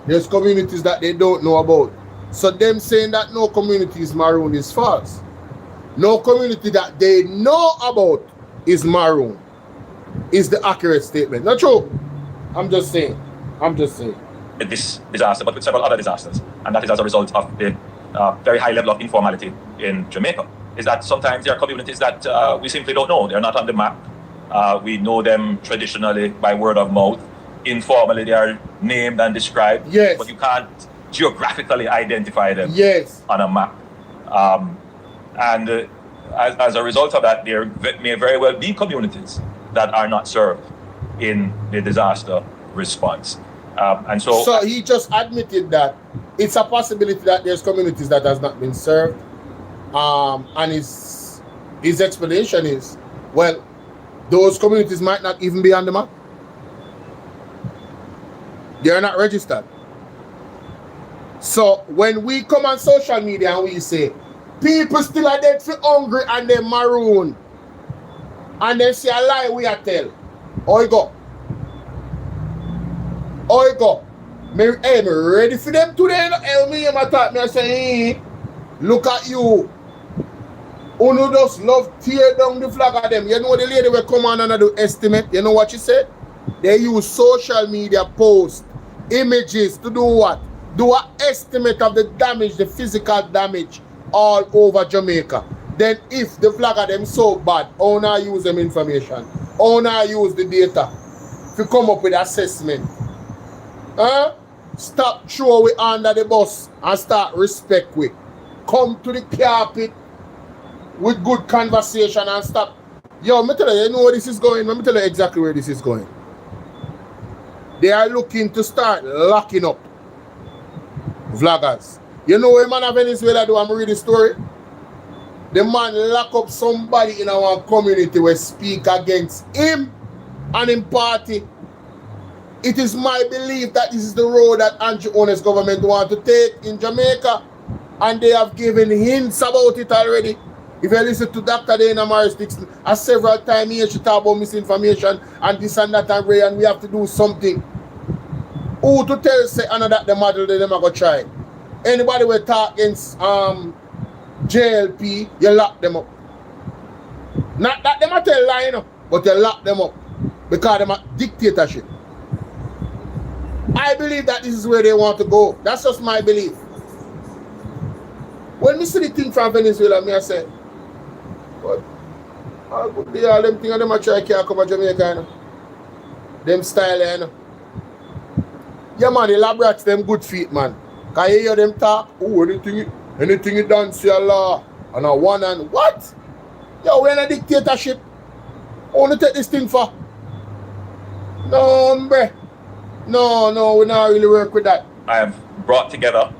there's communities that they don't know about. So them saying that no community is maroon is false. No community that they know about is maroon is the accurate statement. Not true. I'm just saying. This disaster, but with several other disasters, and that is as a result of the very high level of informality in Jamaica. Is that sometimes there are communities that we simply don't know. They're not on the map. We know them traditionally by word of mouth. Informally, they are named and described. Yes. But you can't geographically identify them. Yes. On a map. As a result of that, there may very well be communities that are not served in the disaster response. And so he just admitted that it's a possibility that there's communities that has not been served. And his explanation is, well, those communities might not even be on the map. They are not registered. So when we come on social media and we say, people still are dead for hungry and they're maroon, and they say a lie we are tell. How you go? How you go? Me ready for them today? Help me, I thought me I say, hey, look at you. Uno just love tear down the flag of them. You know the lady will come on and do estimate. You know what she said? They use social media posts, images to do what? Do an estimate of the damage, the physical damage all over Jamaica. Then if the flag of them so bad, how not use them information? How not use the data to come up with assessment? Stop throw we under the bus and start respect we. Come to the carpet with good conversation and stop. Yo, me tell you know where this is going. Let me tell you exactly where this is going. They are looking to start locking up vloggers. You know what man of Venezuela do? I'm reading the story. The man lock up somebody in our community who speak against him and him party. It is my belief that this is the road that Andrew Holness government want to take in Jamaica, and they have given hints about it already. If you listen to Dr. Dana Morris Dixon, several times he should talk about misinformation and this and that and Ray, and we have to do something. Who to tell say another the model that them are going to try? Anybody will talk against JLP, you lock them up. Not that them are tell lie, you know, but you lock them up because them are dictatorship. I believe that this is where they want to go. That's just my belief. When me see the thing from Venezuela, me I say, but how good they are, them things and them a try to come to Jamaica, you know. Them style, you know. Yeah man, the laboratories them good feet, man. Can you hear them talk? Oh, anything you done, see Allah. And a one and what? Yo, we're in a dictatorship. I want to take this thing for. No, hombre. No, we not really work with that. I have brought together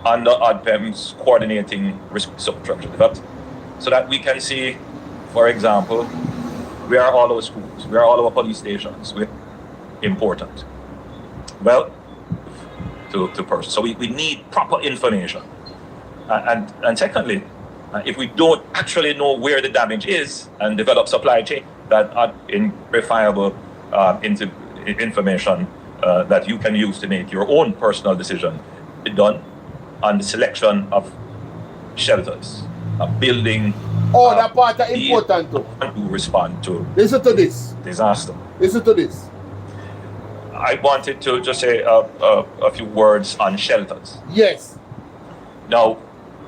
under ADPEM's coordinating risk substructure developed so that we can see, for example, where are all our schools, where are all our police stations, we're important. Well, to person. So we need proper information. And secondly, if we don't actually know where the damage is and develop supply chain that are verifiable information that you can use to make your own personal decision, be done on the selection of shelters, building. Oh, that part is important too. To respond to. Listen to this. Disaster. Listen to this. I wanted to just say a few words on shelters. Yes. Now,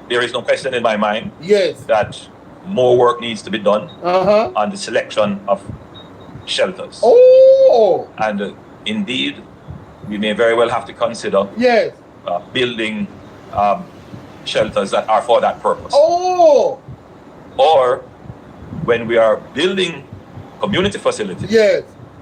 there is no question in my mind. Yes. That more work needs to be done on the selection of shelters. Oh. And indeed, we may very well have to consider building shelters that are for that purpose. Oh. Or when we are building community facilities,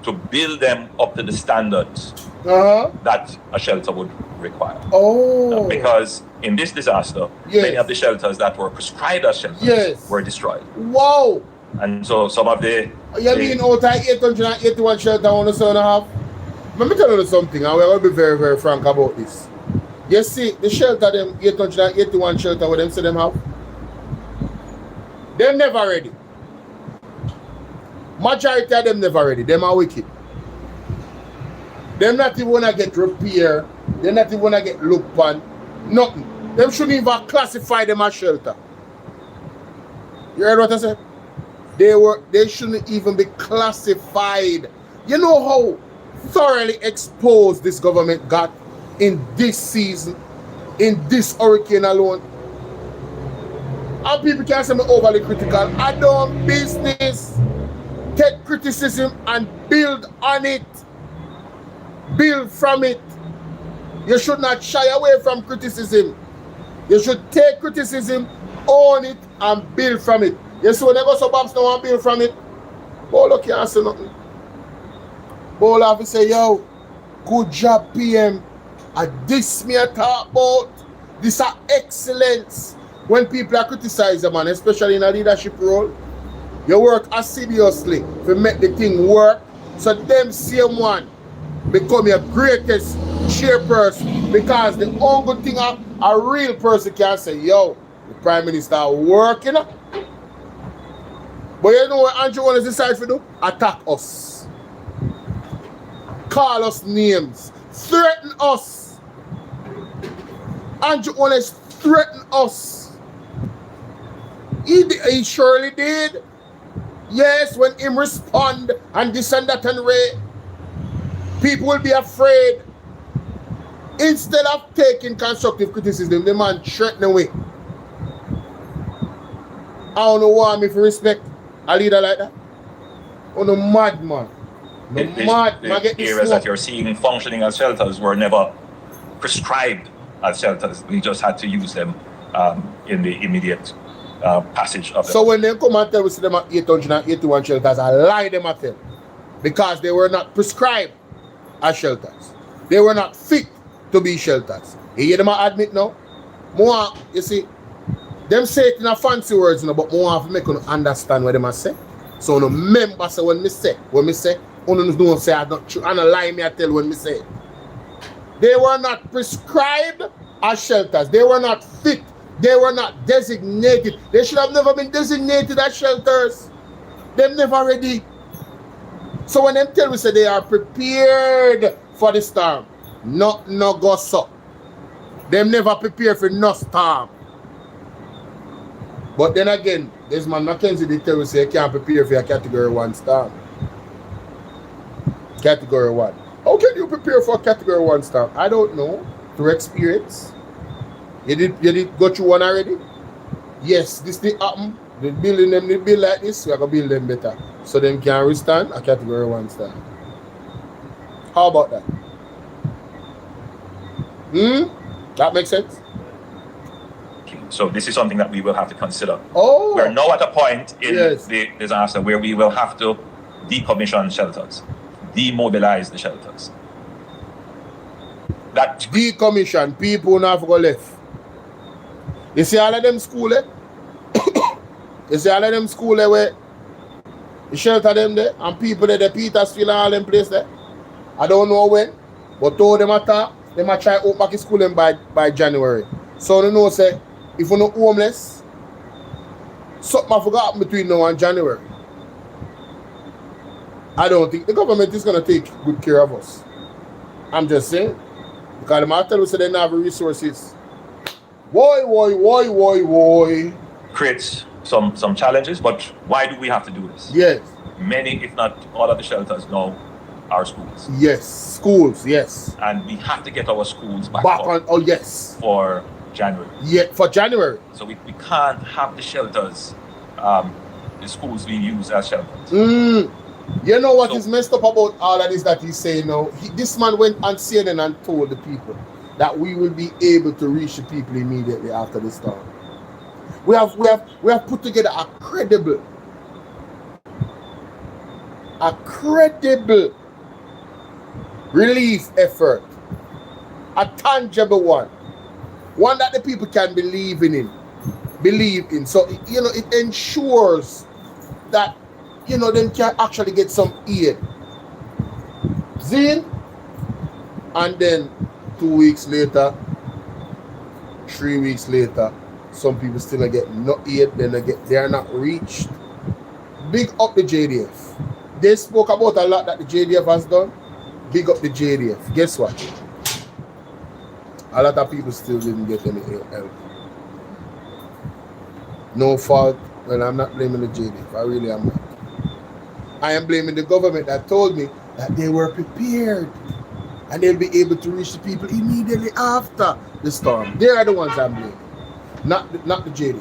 to build them up to the standards that a shelter would require. Oh. Because in this disaster, many of the shelters that were prescribed as shelters were destroyed. Wow. And so some of the... You mean out of 881 shelters on the 7.5? Let me tell you something, and we're going to be very, very frank about this. You see, the shelter, them 881 shelter, what them say them have? Them never ready. Majority of them never ready. Them are wicked. Them not even wanna get repair. They not even wanna get looked on. Nothing. Them shouldn't even classify them as shelter. You heard what I said? They shouldn't even be classified. You know how thoroughly exposed this government got in this season, in this hurricane alone? And people can say me overly critical. I don't business. Take criticism and build on it. Build from it. You should not shy away from criticism. You should take criticism, own it, and build from it. You see, when they go so Babs don't want to build from it, Bolo can't say nothing. Bolo have to say, yo, good job, PM. And this me I talk about. This are excellence. When people are criticizing, man, especially in a leadership role, you work assiduously to make the thing work. So them same one become your greatest chairperson. Because the only thing a real person can say, yo, the Prime Minister working. But you know what Andrew Holness decides to do? Attack us. Call us names. Threaten us. Andrew Holness threatened us. He surely did. Yes, when him respond and this and that and way, people will be afraid. Instead of taking constructive criticism, the man threaten away. I don't know why me for respect a leader like that. Oh, no mad man. No mad. The areas that you're seeing functioning as shelters were never prescribed as shelters. We just had to use them in the immediate passage of them. So when they come and tell us them are 881 shelters, I lie them at them. Because they were not prescribed as shelters. They were not fit to be shelters. You hear them admit now? More, you see, them say it in a fancy words, you know, but more have to make you understand what them say. So no remember say when me say, you don't say I don't true. And a lie me I tell when me say it. They were not prescribed as shelters. They were not fit. They were not designated. They should have never been designated as shelters. Them never ready. So when them tell me say they are prepared for the storm, no go so. Them never prepare for no storm. But then again, this man Mackenzie they tell me say you can't prepare for a category 1 storm. Category 1. How can you prepare for a category 1 storm? I don't know. Through experience. You did go through one already? Yes, this thing happen. The building them they build like this, we are gonna build them better. So them can withstand a category 1 storm. How about that? That makes sense? So this is something that we will have to consider. Oh, we're now at a point in yes. the disaster where we will have to decommission shelters, demobilize the shelters. That decommission, people now go left. You see all of them school You see all of them school where you shelter them there and people there, the Petersfield and all them place there. I don't know when, but told them attack, they might try to open back the school them by January. So you know say if you're not homeless, something I forgot between now and January. I don't think the government is going to take good care of us. I'm just saying. Because the matter will say they don't have the resources. Why? creates some challenges, but why do we have to do this? Yes. Many, if not all of the shelters now are schools. Yes. Schools, yes. And we have to get our schools back on. Oh, yes. For January. Yeah, for January. So we can't have the shelters, the schools being used as shelters. You know what is messed up about all of this that he's saying now? This man went on CNN and told the people that we will be able to reach the people immediately after the storm. We have put together a credible relief effort, a tangible one that the people can believe in. So it ensures that them can actually get some aid. Zine, and then 2 weeks later, 3 weeks later, some people still get no aid, they are not reached. Big up the JDF. They spoke about a lot that the JDF has done. Big up the JDF. Guess what? A lot of people still didn't get any help. No fault. Well, I'm not blaming the JDF. I really am not. I am blaming the government that told me that they were prepared and they'll be able to reach the people immediately after the storm. They are the ones I'm blaming, not the JDF.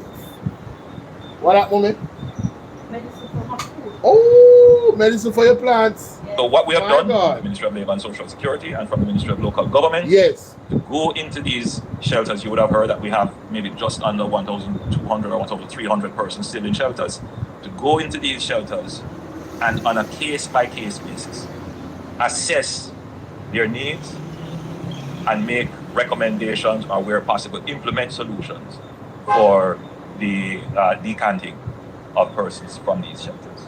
What happened, man? Medicine for my food. Oh, medicine for your plants. Yes. So what we have done God. from the Ministry of Labour and Social Security and from the Ministry of Local Government, Yes. to go into these shelters, you would have heard that we have maybe just under 1,200 or 1,300 persons still in shelters. To go into these shelters and on a case-by-case basis assess their needs and make recommendations, or where possible, implement solutions for the decanting of persons from these shelters.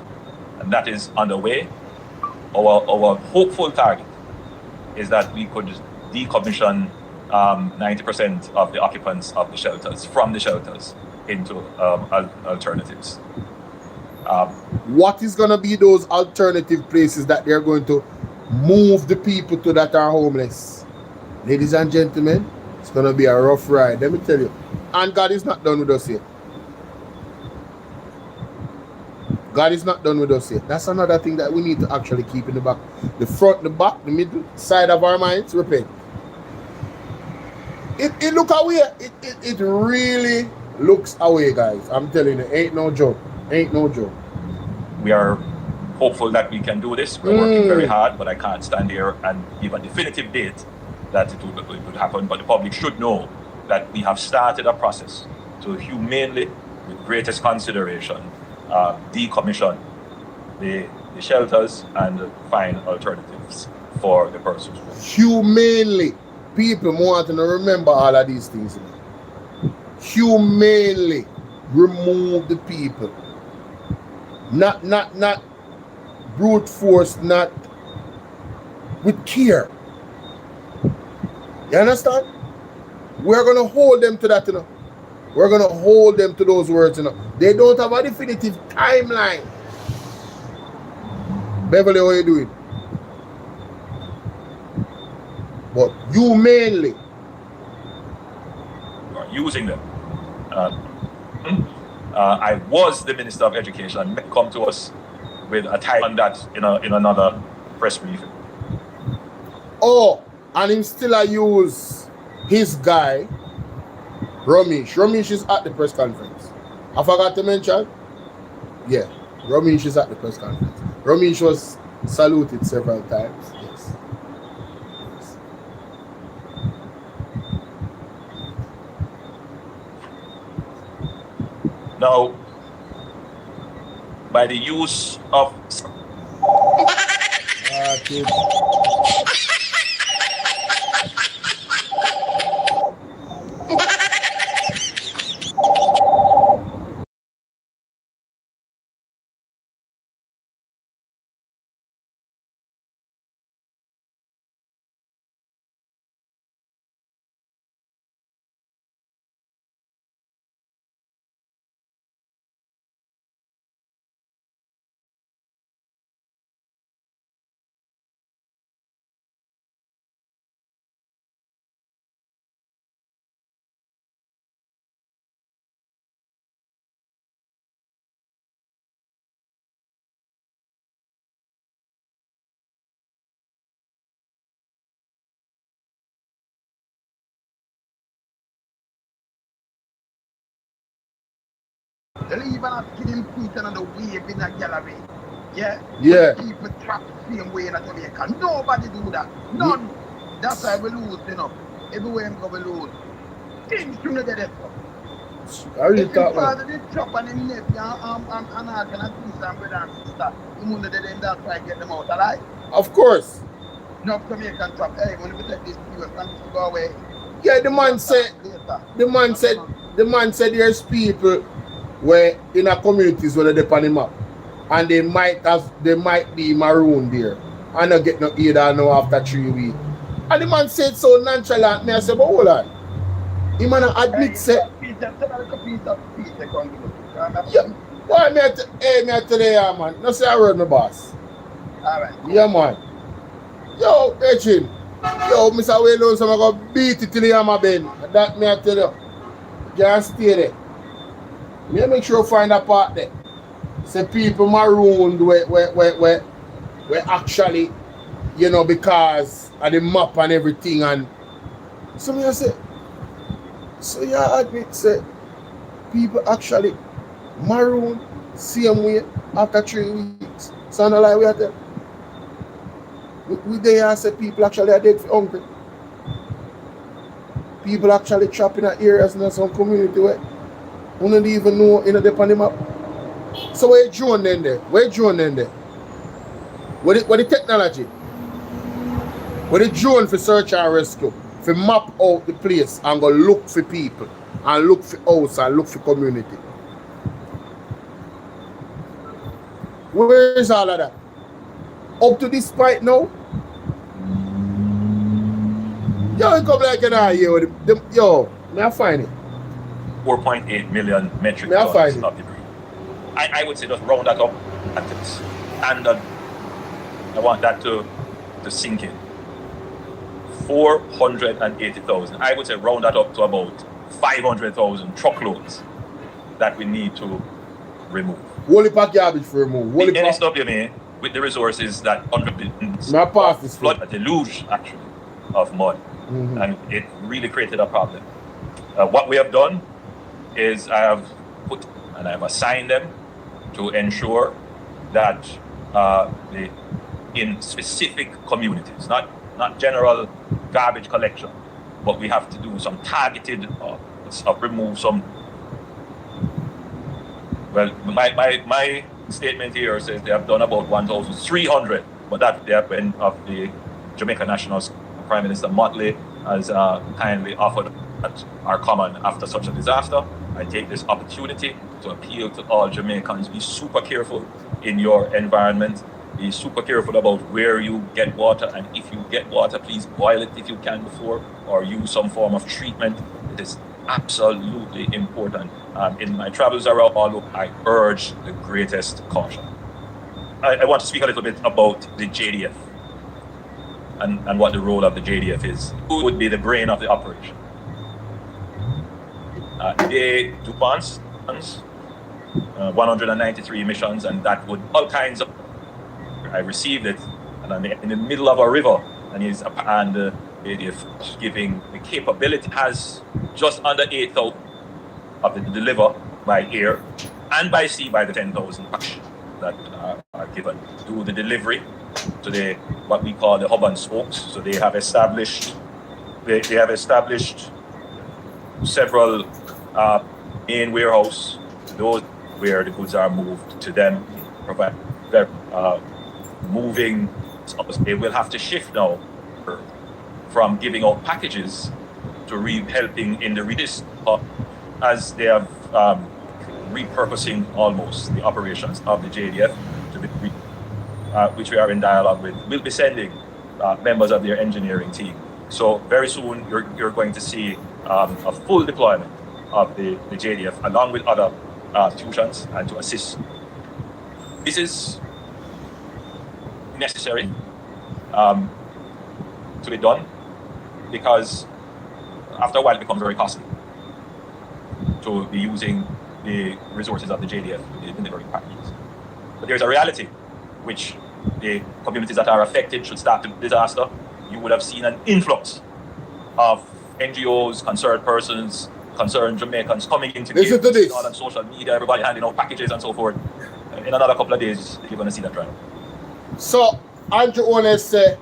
And that is underway. Our hopeful target is that we could decommission 90% of the occupants of the shelters, from the shelters, into alternatives. What is going to be those alternative places that they're going to move the people to that are homeless? Ladies and gentlemen, it's going to be a rough ride, let me tell you. And God is not done with us yet. God is not done with us yet. That's another thing that we need to actually keep in the back. The front, the back, the middle side of our minds. Repent. It look away. It really looks away, guys. I'm telling you, ain't no joke. Ain't no joke. We are hopeful that we can do this. We're working very hard, but I can't stand here and give a definitive date that it would happen. But the public should know that we have started a process to humanely, with greatest consideration, decommission the shelters and find alternatives for the persons. Humanely. People want to remember all of these things. Humanely remove the people. Not brute force, not with care. You understand? We're going to hold them to that, you know. We're going to hold them to those words, you know. They don't have a definitive timeline. Beverly, what are you doing? But you mainly are using them. I was the Minister of Education and may come to us with a time on that in another press briefing. Oh, and him still I use his guy, Ramesh. Ramesh is at the press conference. I forgot to mention. Yeah, Ramesh is at the press conference. Ramesh was saluted several times. Yes. Now, by the use of They even have killing Peter and the wave in a gallery. Yeah? Yeah. People trapped the same way in Jamaica. Nobody do that. None. That's why we lose, you know. Everywhere we go, we lose. Things shouldn't get it. How you talk about the chop and the nephew and I can peace and brother and sister. You wouldn't let them that try to get them out alive. Of course. No Jamaican trap. Hey, when we take this people and go away. Yeah, the man said there's people where in a communities where they're on the map and they might be marooned there and not get no aid or no after 3 weeks. And the man said so nonchalant. Me I said, but hold on. He man admit say yeah. Why me I tell you, man? No say I heard my boss. Alright. Yeah, man. Yo, Echin. Yo, Mr. Wayne, so I'm going to beat it till I'm a bend. That me I tell you. Can't stay there. Me make sure you find a part there. Say people marooned where actually, you know, because of the map and everything. And so me I say, so yeah, admit, say, people actually maroon same way after 3 weeks. So no lie we are there. We there say people actually are dead for hungry. People actually trapped in areas in some community where we don't even know in the on the map. So where drone then there? Where drone then there? What the technology? With the drone for search and rescue, for map out the place and go look for people, and look for house and look for community. Where is all of that? Up to this point now? Yo, it come like an eye here with them. Yo, may I find it? 4.8 million metric May I tons find it? of debris. I would say just round that up at the standard. I want that to sink in. 480,000. I would say round that up to about 500,000 truckloads that we need to remove. Whole heap of garbage for remove. The NSWMA, with the resources that flood, a deluge actually of mud, and it really created a problem. What we have done is I have put and I have assigned them to ensure that in specific communities, not general garbage collection, but we have to do some targeted remove some. Well, my statement here says they have done about 1,300, but that the end of the Jamaica National Prime Minister Motley has kindly offered that are common after such a disaster. I take this opportunity to appeal to all Jamaicans: be super careful in your environment. Be super careful about where you get water, and if you get water, please boil it if you can before, or use some form of treatment. It is absolutely important. In my travels around Bolo, I urge the greatest caution. I want to speak a little bit about the JDF and what the role of the JDF is. Who would be the brain of the operation? They do 193 missions, and that would all kinds of. I received it, and I'm in the middle of a river, and the JDF giving the capability has just under 8,000 of the deliver by air and by sea by the 10,000 that are given to the delivery to the what we call the hub and spokes. So they have established several main warehouse, those where the goods are moved to them, provide their moving. They will have to shift now from giving out packages to helping in the redis, as they have repurposing almost the operations of the JDF to be which we are in dialogue with. We'll be sending members of their engineering team. So very soon you're going to see a full deployment of the JDF along with other institutions and to assist. This is necessary to be done because after a while it becomes very costly to be using the resources of the JDF in delivering packages. But there's a reality which the communities that are affected should start the disaster. You would have seen an influx of NGOs, concerned persons, concerned Jamaicans coming into Listen to this. on social media, everybody handing out packages and so forth. In another couple of days, you're going to see that right. So, Andrew Holness say,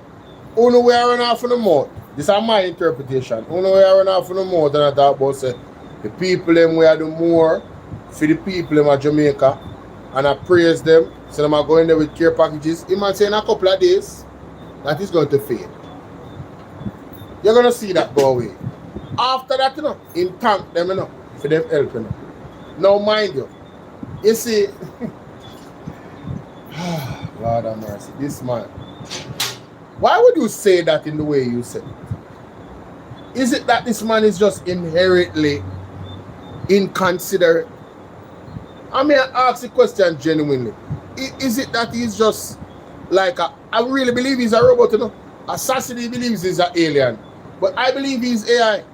"Uno we are running off on the mouth." This is my interpretation. Uno we are running off on the mouth, and I talk about say the people them we are do more for the people in Jamaica, and I praise them. So them are going there with care packages. He might say in a couple of days that is going to fade. You're gonna see that go away. After that, in thank them, for them helping. Now mind you see. Lord have mercy, this man. Why would you say that in the way you said it? Is it that this man is just inherently inconsiderate? I mean, I ask the question genuinely. Is it that he's just like I really believe he's a robot, Assassin, he believes he's an alien. But I believe he's AI.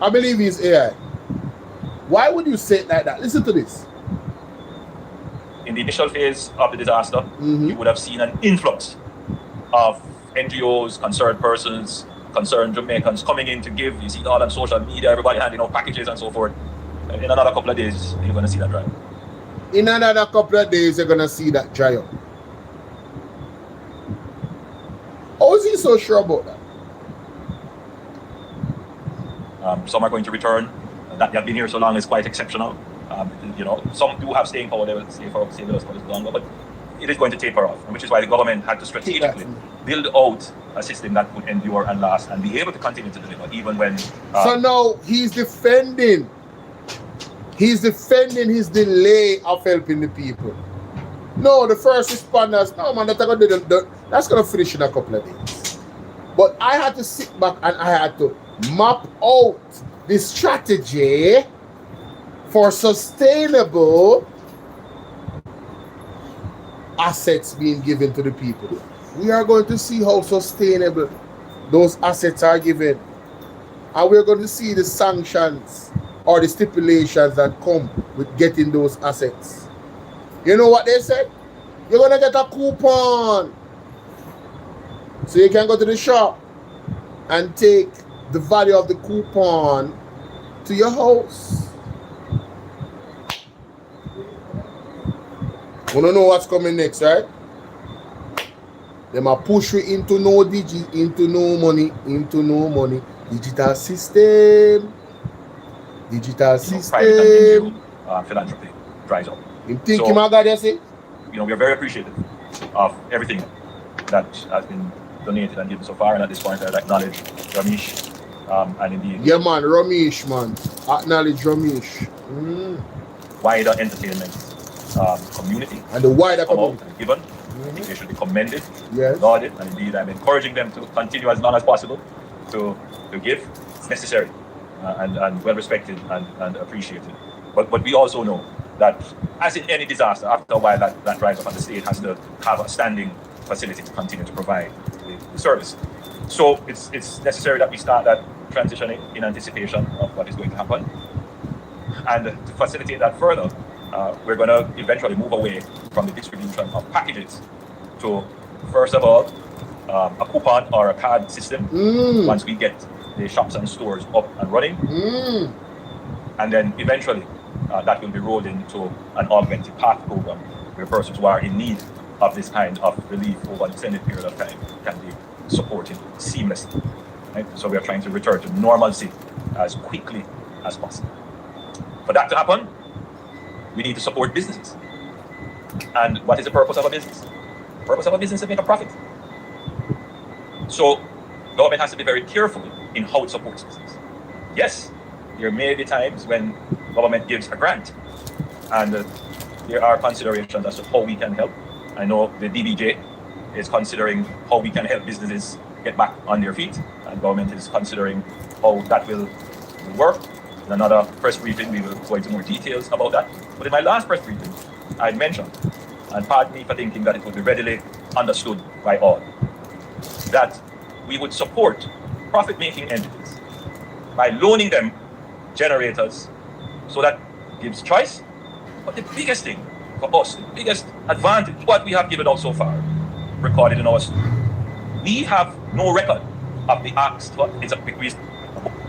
I believe he's AI. Why would you say it like that? Listen to this. In the initial phase of the disaster, you would have seen an influx of NGOs, concerned persons, concerned Jamaicans coming in to give. You see it all on social media, everybody handing out packages and so forth. In another couple of days, you're going to see that dry up. In another couple of days, you're going to see that dry up. How is he so sure about that? Some are going to return. That they have been here so long is quite exceptional. Some do have staying power. They will stay with us for as longer. But it is going to taper off, which is why the government had to strategically build out a system that would endure and last and be able to continue to deliver even when... so now he's defending his delay of helping the people. No, the first responders, no man, that's going to finish in a couple of days. But I had to sit back and I had to map out the strategy for sustainable assets being given to the people. We are going to see how sustainable those assets are given. And we're going to see the sanctions or the stipulations that come with getting those assets. You know what they said? You're going to get a coupon. So you can go to the shop and take the value of the coupon to your house. You don't know what's coming next, right? They might push you into no money. Digital system. Philanthropy dries up. You think you might got this? We're very appreciative of everything that has been donated and given so far, and at this point I'd acknowledge Ramesh and indeed... Yeah man, Ramesh man. Acknowledge Ramesh. Wider entertainment community. And the wider community. Given. I think they should be commended, yes, lauded, and indeed I'm encouraging them to continue as long as possible to give. It's necessary and well respected and appreciated. But we also know that as in any disaster, after a while that dries up and the state has to have a standing facility to continue to provide the service. So it's necessary that we start that transitioning in anticipation of what is going to happen. And to facilitate that further, we're going to eventually move away from the distribution of packages to, first of all, a coupon or a card system once we get the shops and stores up and running. And then eventually that will be rolled into an augmented path program where persons who are in need of this kind of relief over an extended period of time can be supported seamlessly. Right? So we are trying to return to normalcy as quickly as possible. For that to happen, we need to support businesses. And what is the purpose of a business? The purpose of a business is to make a profit. So government has to be very careful in how it supports business. Yes, there may be times when government gives a grant and there are considerations as to how we can help. I know the DBJ is considering how we can help businesses get back on their feet, and government is considering how that will work. In another press briefing, we will go into more details about that. But in my last press briefing, I mentioned, and pardon me for thinking that it would be readily understood by all, that we would support profit-making entities by loaning them generators so that gives choice. But the biggest thing for us, the biggest advantage, what we have given out so far, recorded in our story, we have no record of the acts for its bequeath.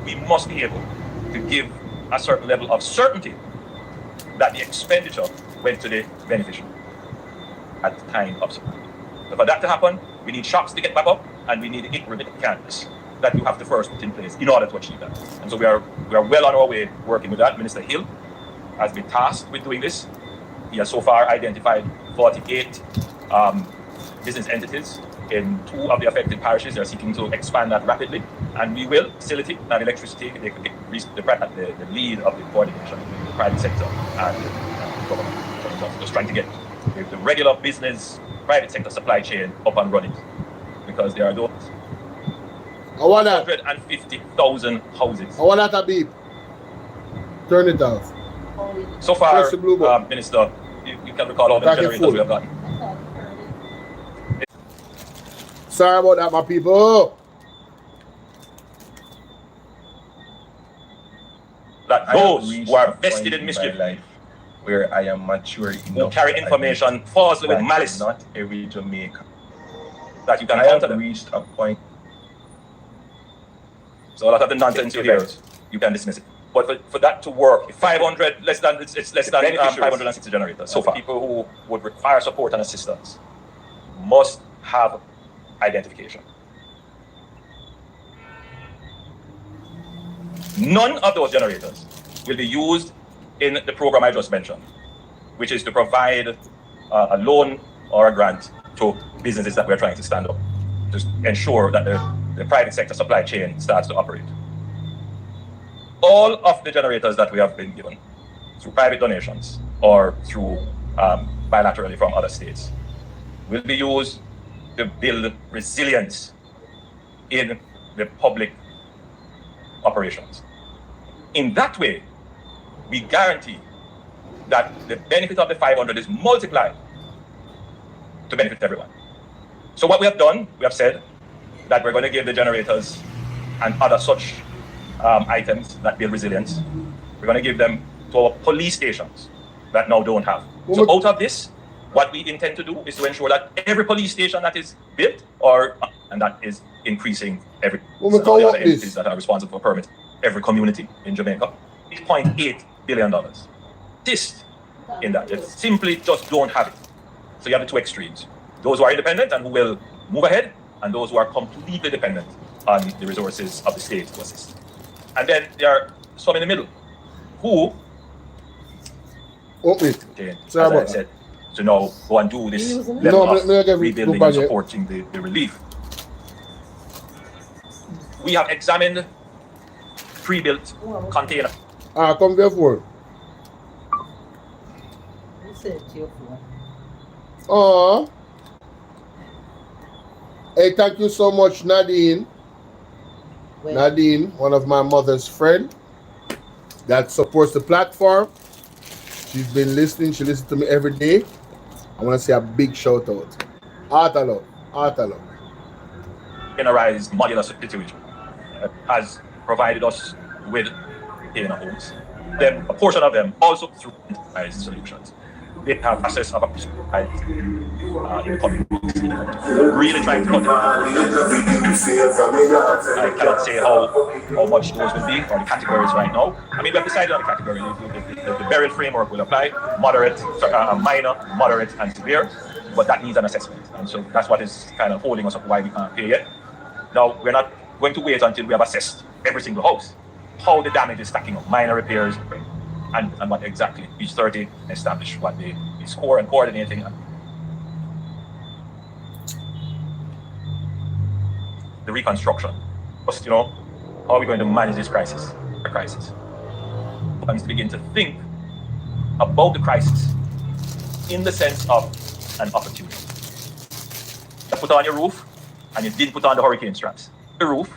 We must be able to give a certain level of certainty that the expenditure went to the beneficiary at the time of support. So for that to happen, we need shops to get back up, and we need intermittent canvas that you have to first put in place in order to achieve that. And so we are well on our way working with that. Minister Hill has been tasked with doing this. He has so far identified 48 business entities in 2 of the affected parishes. They are seeking to expand that rapidly, and we will facilitate that electricity. They could the lead of the coordination between the private sector and the government. Just trying to get the regular business, private sector supply chain up and running, because there are those 150,000 houses. I want that to beep. Turn it off. So far, Minister, you can recall all the generators we have gotten. Sorry about that, my people. That those who are vested in mischief, life where I am mature enough, who carry information falsely with malice, not every Jamaican, that you can I counter have them. reached a point. So a lot of the nonsense you hear, you can dismiss it. But for that to work, 500 less than 560 generators. So far, people who would require support and assistance must have identification. None of those generators will be used in the program I just mentioned, which is to provide a loan or a grant to businesses that we're trying to stand up to ensure that the private sector supply chain starts to operate. All of the generators that we have been given through private donations or through bilaterally from other states will be used to build resilience in the public operations. In that way, we guarantee that the benefit of the 500 is multiplied to benefit everyone. So what we have done, we have said that we're going to give the generators and other such items that build resilience, we're going to give them to our police stations that now don't have. So out of this, what we intend to do is to ensure that every police station that is built, and that is increasing every all the other entities that are responsible for permits, every community in Jamaica, $8.8 billion. This in that, they simply just don't have it. So you have the two extremes: those who are independent and who will move ahead, and those who are completely dependent on the resources of the state to assist. And then there are some in the middle who, as I said, to now go and do this level of rebuilding and supporting the relief. We have examined pre-built container. Come there for. Hey, thank you so much, Nadine. Nadine, one of my mother's friend that supports the platform. She's been listening. She listens to me every day. I want to say a big shout out. Heart of love. Heart of love. Containerized modular situation has provided us with container homes. Then a portion of them also through containerized solutions. They have access of a in the coming weeks. Really trying to cut it. I cannot say how much those will be or the categories right now. I mean, we have decided on the category. The burial framework will apply: moderate, minor, moderate, and severe. But that needs an assessment, and so that's what is kind of holding us up why we can't pay yet. Now we're not going to wait until we have assessed every single house, how the damage is stacking up, minor repairs, and what exactly each 30 establish what they score and coordinating. The reconstruction. Just, how are we going to manage this crisis? The crisis. And to begin to think about the crisis in the sense of an opportunity. You put on your roof and you didn't put on the hurricane straps. The roof.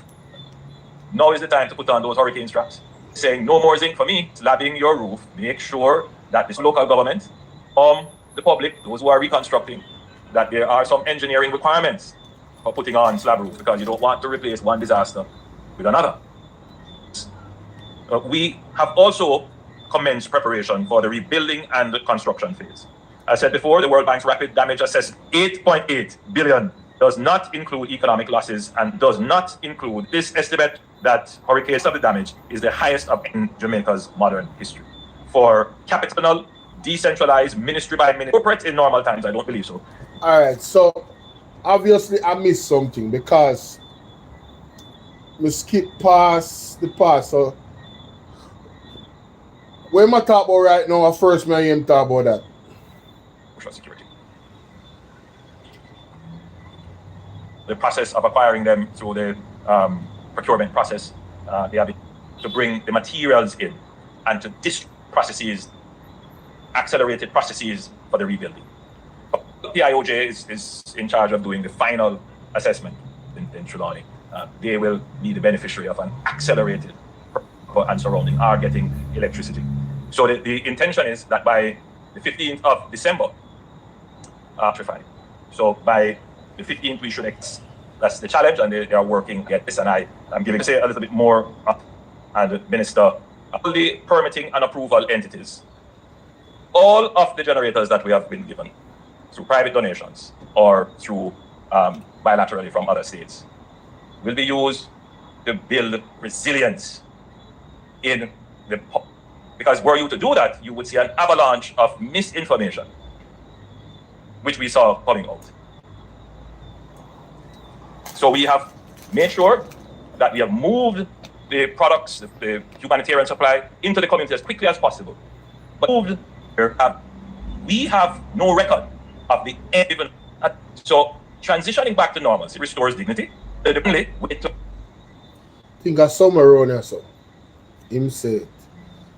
Now is the time to put on those hurricane straps. Saying no more zinc for me, slabbing your roof. Make sure that this local government, the public, those who are reconstructing, that there are some engineering requirements for putting on slab roof, because you don't want to replace one disaster with another. We have also commenced preparation for the rebuilding and the construction phase. As I said before, the World Bank's rapid damage assessed $8.8 billion does not include economic losses and does not include this estimate that hurricanes of the damage is the highest in Jamaica's modern history. For capital, decentralized, ministry by ministry, corporate in normal times, I don't believe so. All right, so obviously I missed something because we skip past the past. So when I talk about right now, first I am talk about that. Social security. The process of acquiring them through the procurement process, they have to bring the materials in and to distribute processes, accelerated processes for the rebuilding. The IOJ is in charge of doing the final assessment in Trelawney. They will be the beneficiary of an accelerated and surrounding are getting electricity. So the intention is that by the 15th of December, so by the 15th we should that's the challenge, and they are working to get this, and I'm giving say a little bit more and Minister, all the permitting and approval entities, all of the generators that we have been given through private donations or through bilaterally from other states will be used to build resilience in the because were you to do that, you would see an avalanche of misinformation, which we saw coming out. So we have made sure that we have moved the products, the humanitarian supply, into the community as quickly as possible. But we have no record of the even. So transitioning back to normalcy restores dignity. The only way to think of some around here, so him said.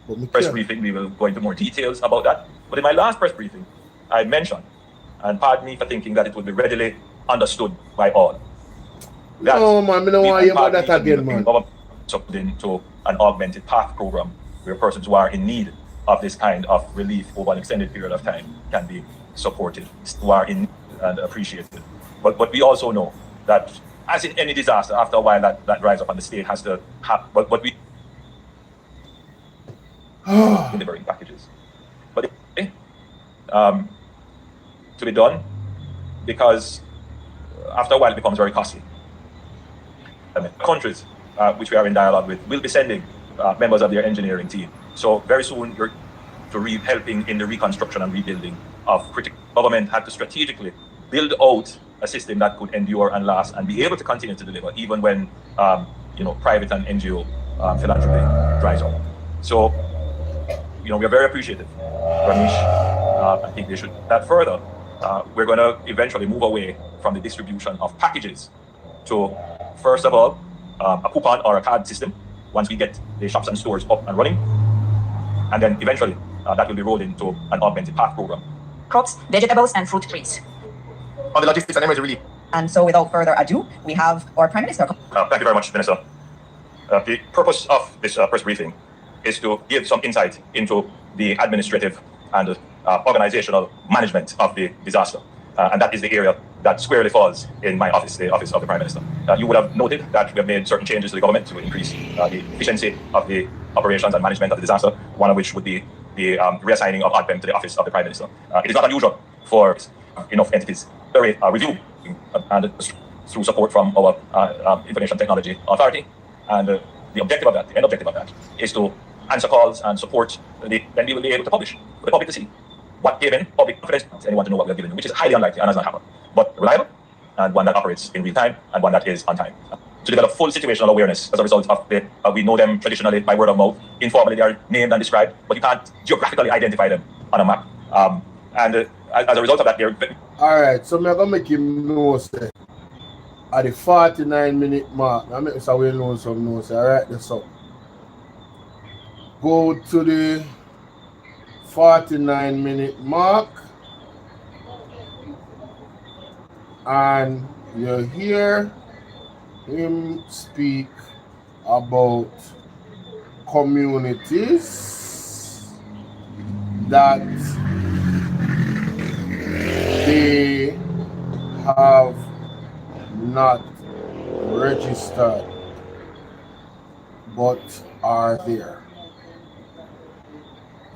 But me press can't. briefing, we will go into more details about that. But in my last press briefing, I mentioned, and pardon me for thinking that it would be readily understood by all. No, man, I don't want to hear about that again, man. Into an augmented path program where persons who are in need of this kind of relief over an extended period of time can be supported, who are in need and appreciated. But we also know that, as in any disaster, after a while that rise up and the state has to have, but we delivering packages. But to be done, because after a while it becomes very costly. Countries which we are in dialogue with will be sending members of their engineering team. So very soon you're helping in the reconstruction and rebuilding of critical. Government had to strategically build out a system that could endure and last and be able to continue to deliver even when private and NGO philanthropy dries up. So we are very appreciative, Ramesh. I think they should that further. We're going to eventually move away from the distribution of packages to, first of all, a coupon or a card system once we get the shops and stores up and running. And then eventually that will be rolled into an augmented path program. Crops, vegetables, and fruit trees. On the logistics and emergency relief. And so without further ado, we have our Prime Minister. Thank you very much, Minister. The purpose of this press briefing is to give some insight into the administrative and organizational management of the disaster. And that is the area that squarely falls in my office, the office of the Prime Minister. You would have noted that we have made certain changes to the government to increase the efficiency of the operations and management of the disaster, one of which would be the reassigning of ADPEM to the office of the Prime Minister. It is not unusual for enough entities to review and through support from our Information Technology Authority. And the objective of that, the end objective of that, is to answer calls and support. Then we will be able to publish for the public to see what given public confidence anyone to know what we are giving, which is highly unlikely and has not happened, but reliable and one that operates in real time and one that is on time. To develop full situational awareness as a result of the, we know them traditionally by word of mouth. Informally, they are named and described, but you can't geographically identify them on a map. As a result of that, they're. All right, so I'm gonna make him know say at the 49-minute mark. I make Mr. Will know some notes. All right, this up. Go to the 49-minute mark, and you hear him speak about communities that they have not registered but are there.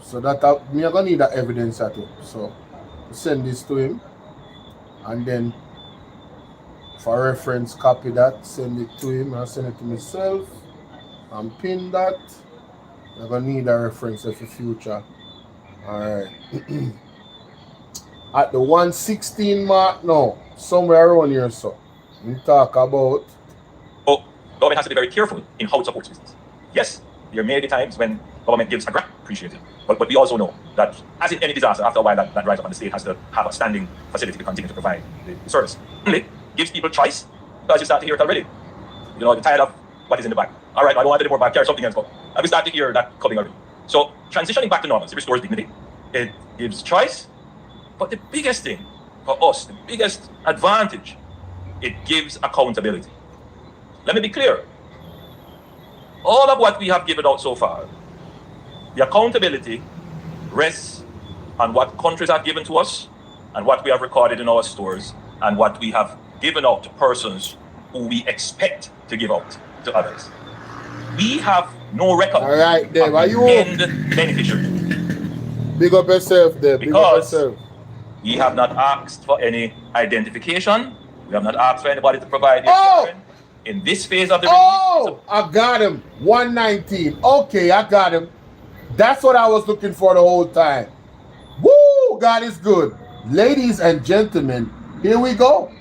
So that me are gonna need that evidence at all. So send this to him, and then for reference, copy that, send it to him, and send it to myself, and pin that. I'm gonna need a reference for future. All right. At the 116 mark now, somewhere around here, so we talk about. Oh, government has to be very careful in how it supports business. Yes, there may be times when government gives a grant, appreciate it. But we also know that, as in any disaster, after a while that rise up, and the state has to have a standing facility to continue to provide the service. It gives people choice, because you start to hear it already. You're tired of what is in the bag. All right, I don't want any more bag, carry something else. And we start to hear that coming already. So transitioning back to normalcy restores dignity. It gives choice. But the biggest thing for us, the biggest advantage, it gives accountability. Let me be clear. All of what we have given out so far, the accountability rests on what countries have given to us and what we have recorded in our stores and what we have given out to persons who we expect to give out to others. We have no record. All right, Dave, are you end beneficiaries. Big up yourself, Dave. Big up yourself. We have not asked for any identification. We have not asked for anybody to provide in this phase of the release. I got him. 119. Okay, I got him. That's what I was looking for the whole time. Woo! God is good. Ladies and gentlemen, here we go.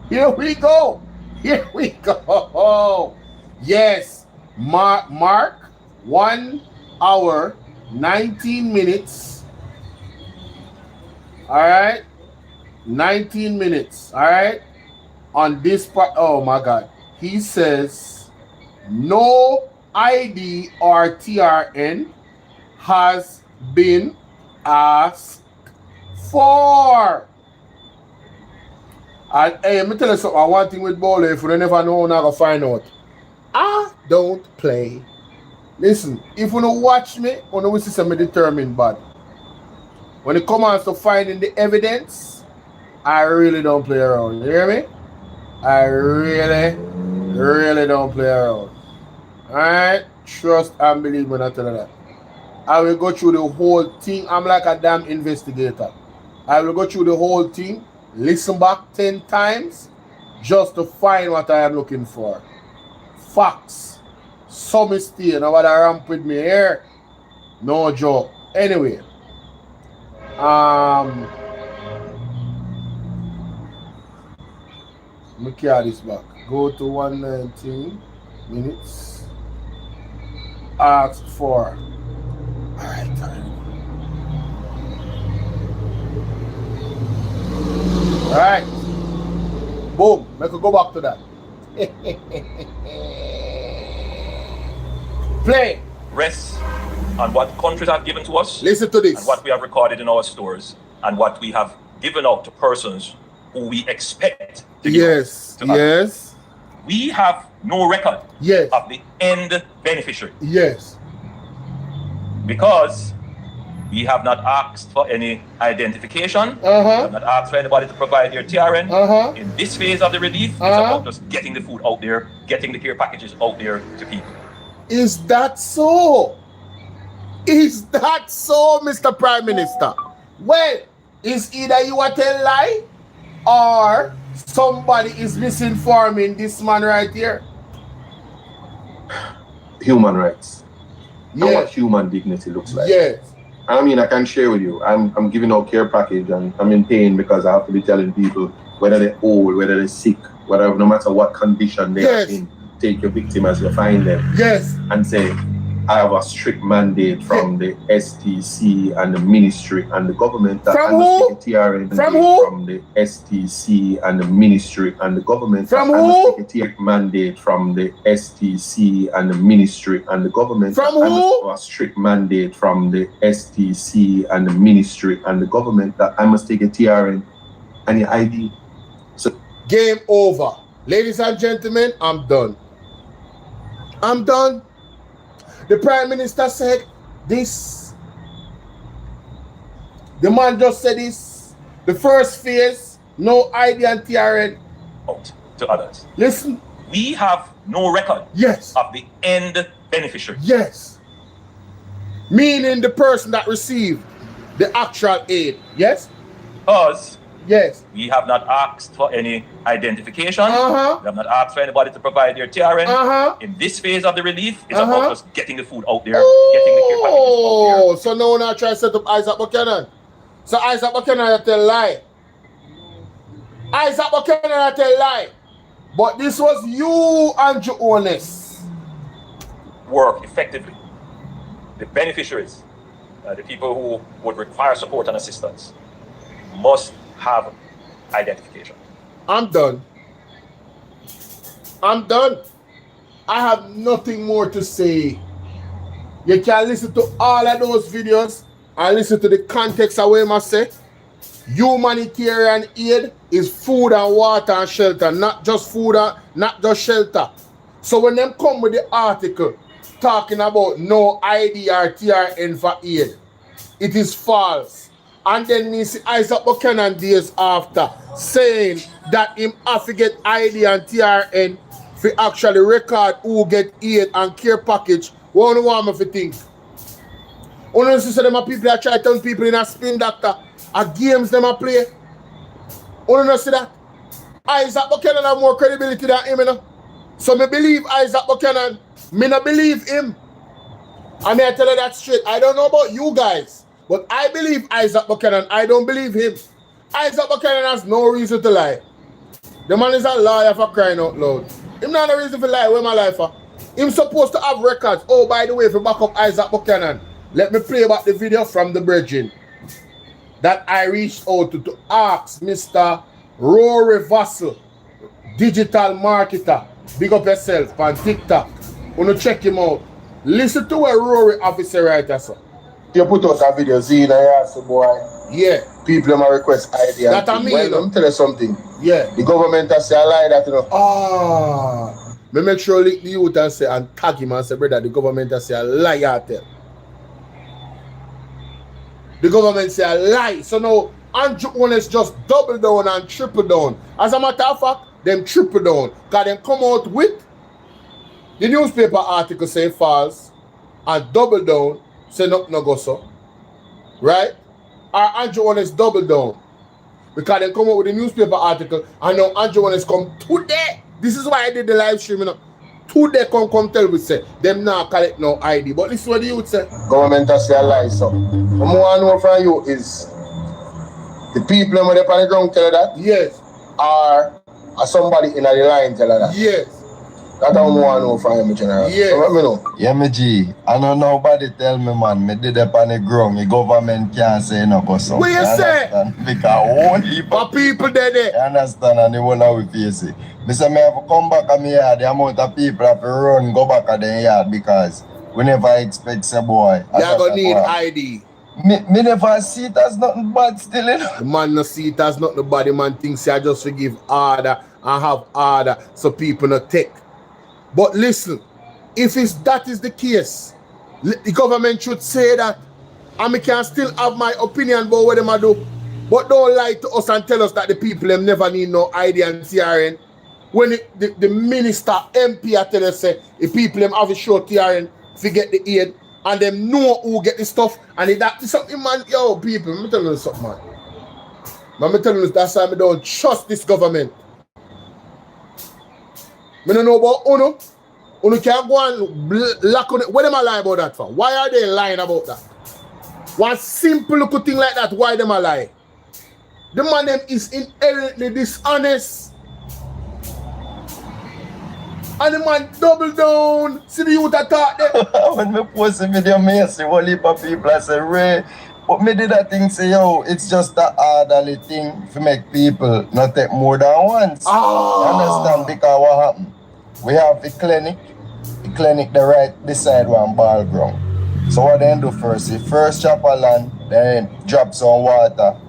Here we go. Here we go. Yes. Mark 1 hour, 19 minutes. All right. 19 minutes, all right? On this part, oh my God. He says, no ID or TRN has been asked for. And hey, let me tell you something. One thing with Bolo, if you never know, you're not going to find out. I don't play. Listen, if you don't watch me, you know see some determined bad. When it comes to finding the evidence, I really don't play around. You hear me? I really don't play around. Alright? Trust and believe when I tell you that. I will go through the whole thing. I'm like a damn investigator. I will go through the whole thing, listen back 10 times, just to find what I am looking for. Facts. Some mistake. Nobody ramp with me here. No joke. Anyway. Let me carry this back. Go to 119 minutes. Ask for. Alright. Alright. Boom. Let's go back to that. Play. Rests on what countries have given to us. Listen to this. And what we have recorded in our stores, and what we have given out to persons who we expect to give Yes. to us. Yes. We have no record Yes. of the end beneficiary Yes. because we have not asked for any identification. We Uh-huh. have not asked for anybody to provide their TRN. Uh-huh. In this phase of the relief, it's about just getting the food out there, getting the care packages out there to people. Is that so? Is that so, Mr. Prime Minister? Well, is either you a tell lie or somebody is misinforming this man right here. Human rights. And what Yes. human dignity looks like. Yes. I mean, I can share with you. I'm giving out care package and I'm in pain because I have to be telling people whether they're old, whether they're sick, whatever, no matter what condition they Yes. are in, take your victim as you find them Yes. and say, I have a strict mandate from the STC and the ministry and the government that From I must who? take a TRN From who? from the STC and the ministry and the government From that I who? must take a TRN mandate from the STC and the ministry and the government From that I who? must have a strict mandate from the STC and the ministry and the government that I must take a TRN and your ID. So Game over. Ladies and gentlemen, I'm done. I'm done. The Prime Minister said this. The man just said this. The first phase, no ID and TRN. Out to others. Listen. We have no record Yes. of the end beneficiary. Yes. Meaning the person that received the actual aid. Yes? Because Yes. we have not asked for any identification. Uh-huh. We have not asked for anybody to provide their TRN. Uh-huh. In this phase of the relief, it's Uh-huh. about just getting the food out there, getting the care packages out there. Oh, so now I try to set up Isaac Buchanan. So Isaac Buchanan tell lie. Isaac Buchanan tell lie. But this was you, Andrew Holness. Work effectively. The beneficiaries, the people who would require support and assistance, must have identification. I'm done. I'm done. I have nothing more to say. You can listen to all of those videos and listen to the context of what I say. Humanitarian aid is food and water and shelter, not just food and not just shelter. So when them come with the article talking about no ID or TRN for aid, it is false. And then me see Isaac Buchanan days after saying that him have to get ID and TRN for actually record who get aid and care package. What do you want me to think? Only see them are people that try to turn people in a spin doctor. A games them a play. Only not see that. Isaac Buchanan have more credibility than him, you know? So me believe Isaac Buchanan. Me not believe him. I mean, I tell you that straight. I don't know about you guys, but I believe Isaac Buchanan. I don't believe him. Isaac Buchanan has no reason to lie. The man is a liar for crying out loud. Him not a reason to lie. Where my life for? Him supposed to have records. Oh, by the way, if you back up Isaac Buchanan, let me play back the video from the bridging. that I reached out to ask Mr. Rory Vassell, digital marketer. Big up yourself on TikTok. Wanna check him out. Listen to what Rory officer right sir. You put out a video, see, and I ask the boy. Yeah. People might request idea. That I mean. Well, let me tell you something. Yeah. The government has say a lie that, you know. Ah. Me make sure the youth and say and tag him and say, brother, the government has say a lie out there. The government say a lie. So now Andrew Holness just double down and triple down. As a matter of fact, them triple down. Because them come out with the newspaper article say false and double down say nothing no go so. Right? Or Andrew Holness double down. Because they come out with the newspaper article and now Andrew Holness come today. This is why I did the live stream, you know. Today come tell me say them now collect no ID. But this is what the youth say. Government has say a lie, so. What I want to know from you is the people who are on the ground tell you that? Yes. Or somebody in the line tell you that? Yes. That's what I want to know from you, General. Yes. So let me know. Yeah, me G. I know nobody tell me, man. Me did up on the ground. The government can't say no go so. What you say? Understand? Because only people there. You understand? And the one how we face it. Me say me have to come back on my yard. The amount of people have to run, go back on the yard because we never expect say boy. You're going to need ID. Me never see it as nothing bad still, you know. The man no see it as nothing bad. The man thinks I just forgive order and have order so people not take. But listen, if that is the case, the government should say that, and we can still have my opinion about what they do. But don't lie to us and tell us that the people them never need no ID and TRN. When the minister, MP, I tell us say, the people them have a show TRN, forget the aid, and them know who get the stuff, and if that is something, man, yo, people, let me tell you something, man. Let me tell you that's why I don't trust this government. I don't know about Uno. Uno can't go and lock on it. What am I lying about that for? Why are they lying about that? One simple little thing like that, why them are lying? The man them is inherently dishonest. And the man double down. See the youth attack there. When me post a video, me see one heap of people, I say, Ray, but me did that thing say, yo, it's just an orderly thing to make people not take more than once. Understand? Because what happened? We have the clinic the right beside one ball ground. So what they do first? They first chop a land, then drop some water,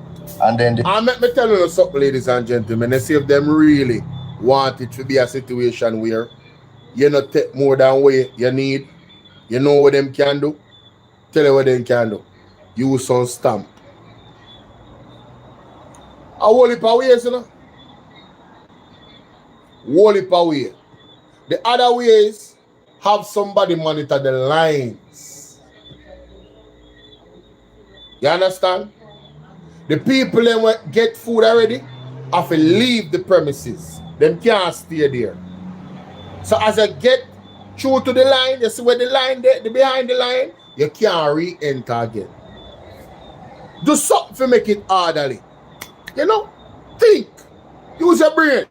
and then the... And let me tell you something, ladies and gentlemen. Let's see if them really want it to be a situation where you not take more than what you need. You know what them can do? Tell you what them can do. Use some stamp. A whole heap of ways, you know. Whole heap of ways. The other way is have somebody monitor the lines. You understand? The people that get food already have to leave the premises. Them can't stay there. So as I get through to the line, you see where the line there, the behind the line, you can't re-enter again. Do something to make it orderly. You know? Think. Use your brain.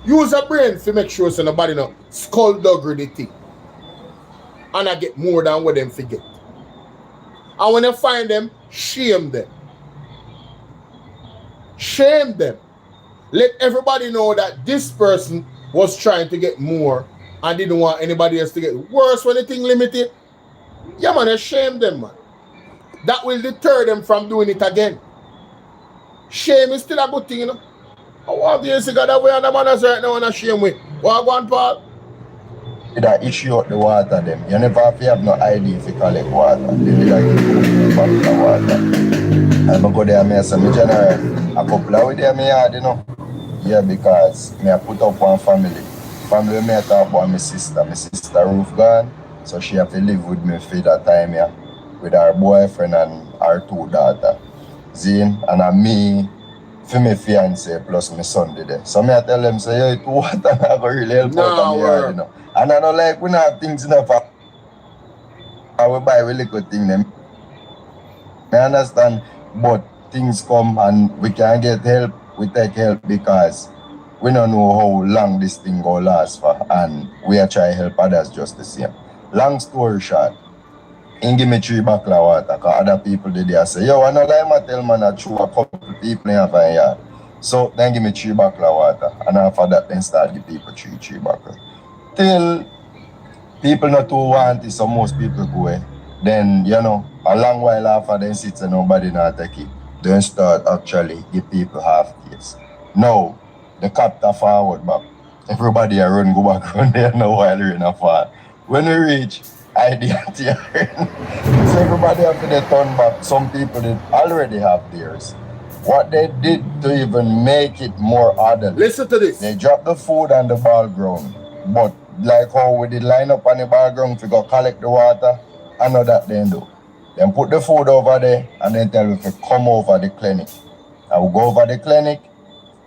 Use a brain to make sure so nobody no skullduggery the thing. And I get more than what them forget. And when you find them, shame them. Shame them. Let everybody know that this person was trying to get more and didn't want anybody else to get worse when the thing limited. Yeah, man, shame them, man. That will deter them from doing it again. Shame is still a good thing, you know. I want to see that way and the manners right now and a shame way. What one Paul? That issue out the water them. You never have no ID if you collect water. They did like a bottle of water. And I go there and I say, me general, a couple of there me yard, you know. Yeah, because me I put up one family. Family me I talk about my sister. My sister roof gone. So she have to live with me for that time here. With her boyfriend and her two daughters. Zane and me. For my fiance plus my son did it. So me I tell them, say, yo, it water not going really help out of me yard, you know. And I don't like, we don't have things enough for we buy a little thing them. I understand, but things come and we can get help, we take help because we don't know how long this thing go last for and we are trying to help others just the same. Long story short, He give me 3 bottles of water, because other people did there say, yo, I know that I tell man I threw a couple people in have a yard. So then give me 3 bottles of water. And after that, then start give people 3 bottles. Till people not too want it, so most people go away. Then, you know, a long while after then sits and nobody not take it. Then start actually give people half case. Now, the captor forward back. Everybody a run go back run there now while rain a fall. When we reach ID and TRN, so everybody have to they turn back. Some people did already have theirs. What they did to even make it more orderly. Listen to this. They dropped the food on the ball ground. But like how we did line up on the ball ground to go collect the water, I know that they do. Then put the food over there and then tell us to come over the clinic. I will go over the clinic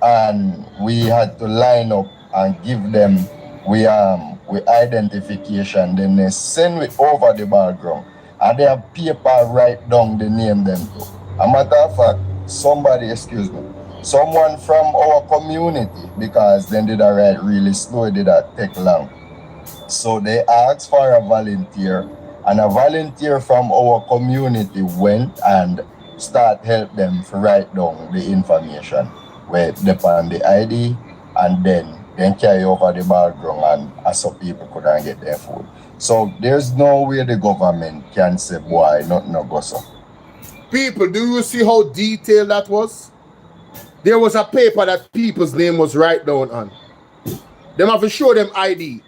and we had to line up and give them we identification. Then they send it over the ball ground. And they have paper write down the name them too. A matter of fact, somebody, excuse me, someone from our community, because they did that ride really slow, did that take long. So they asked for a volunteer, and a volunteer from our community went and start help them to write down the information where depend the ID, and then carry over the background and so people couldn't get their food. So there's no way the government can say, boy, nothing no go so. People, do you see how detailed that was? There was a paper that people's name was write down on. Them have to show them ID,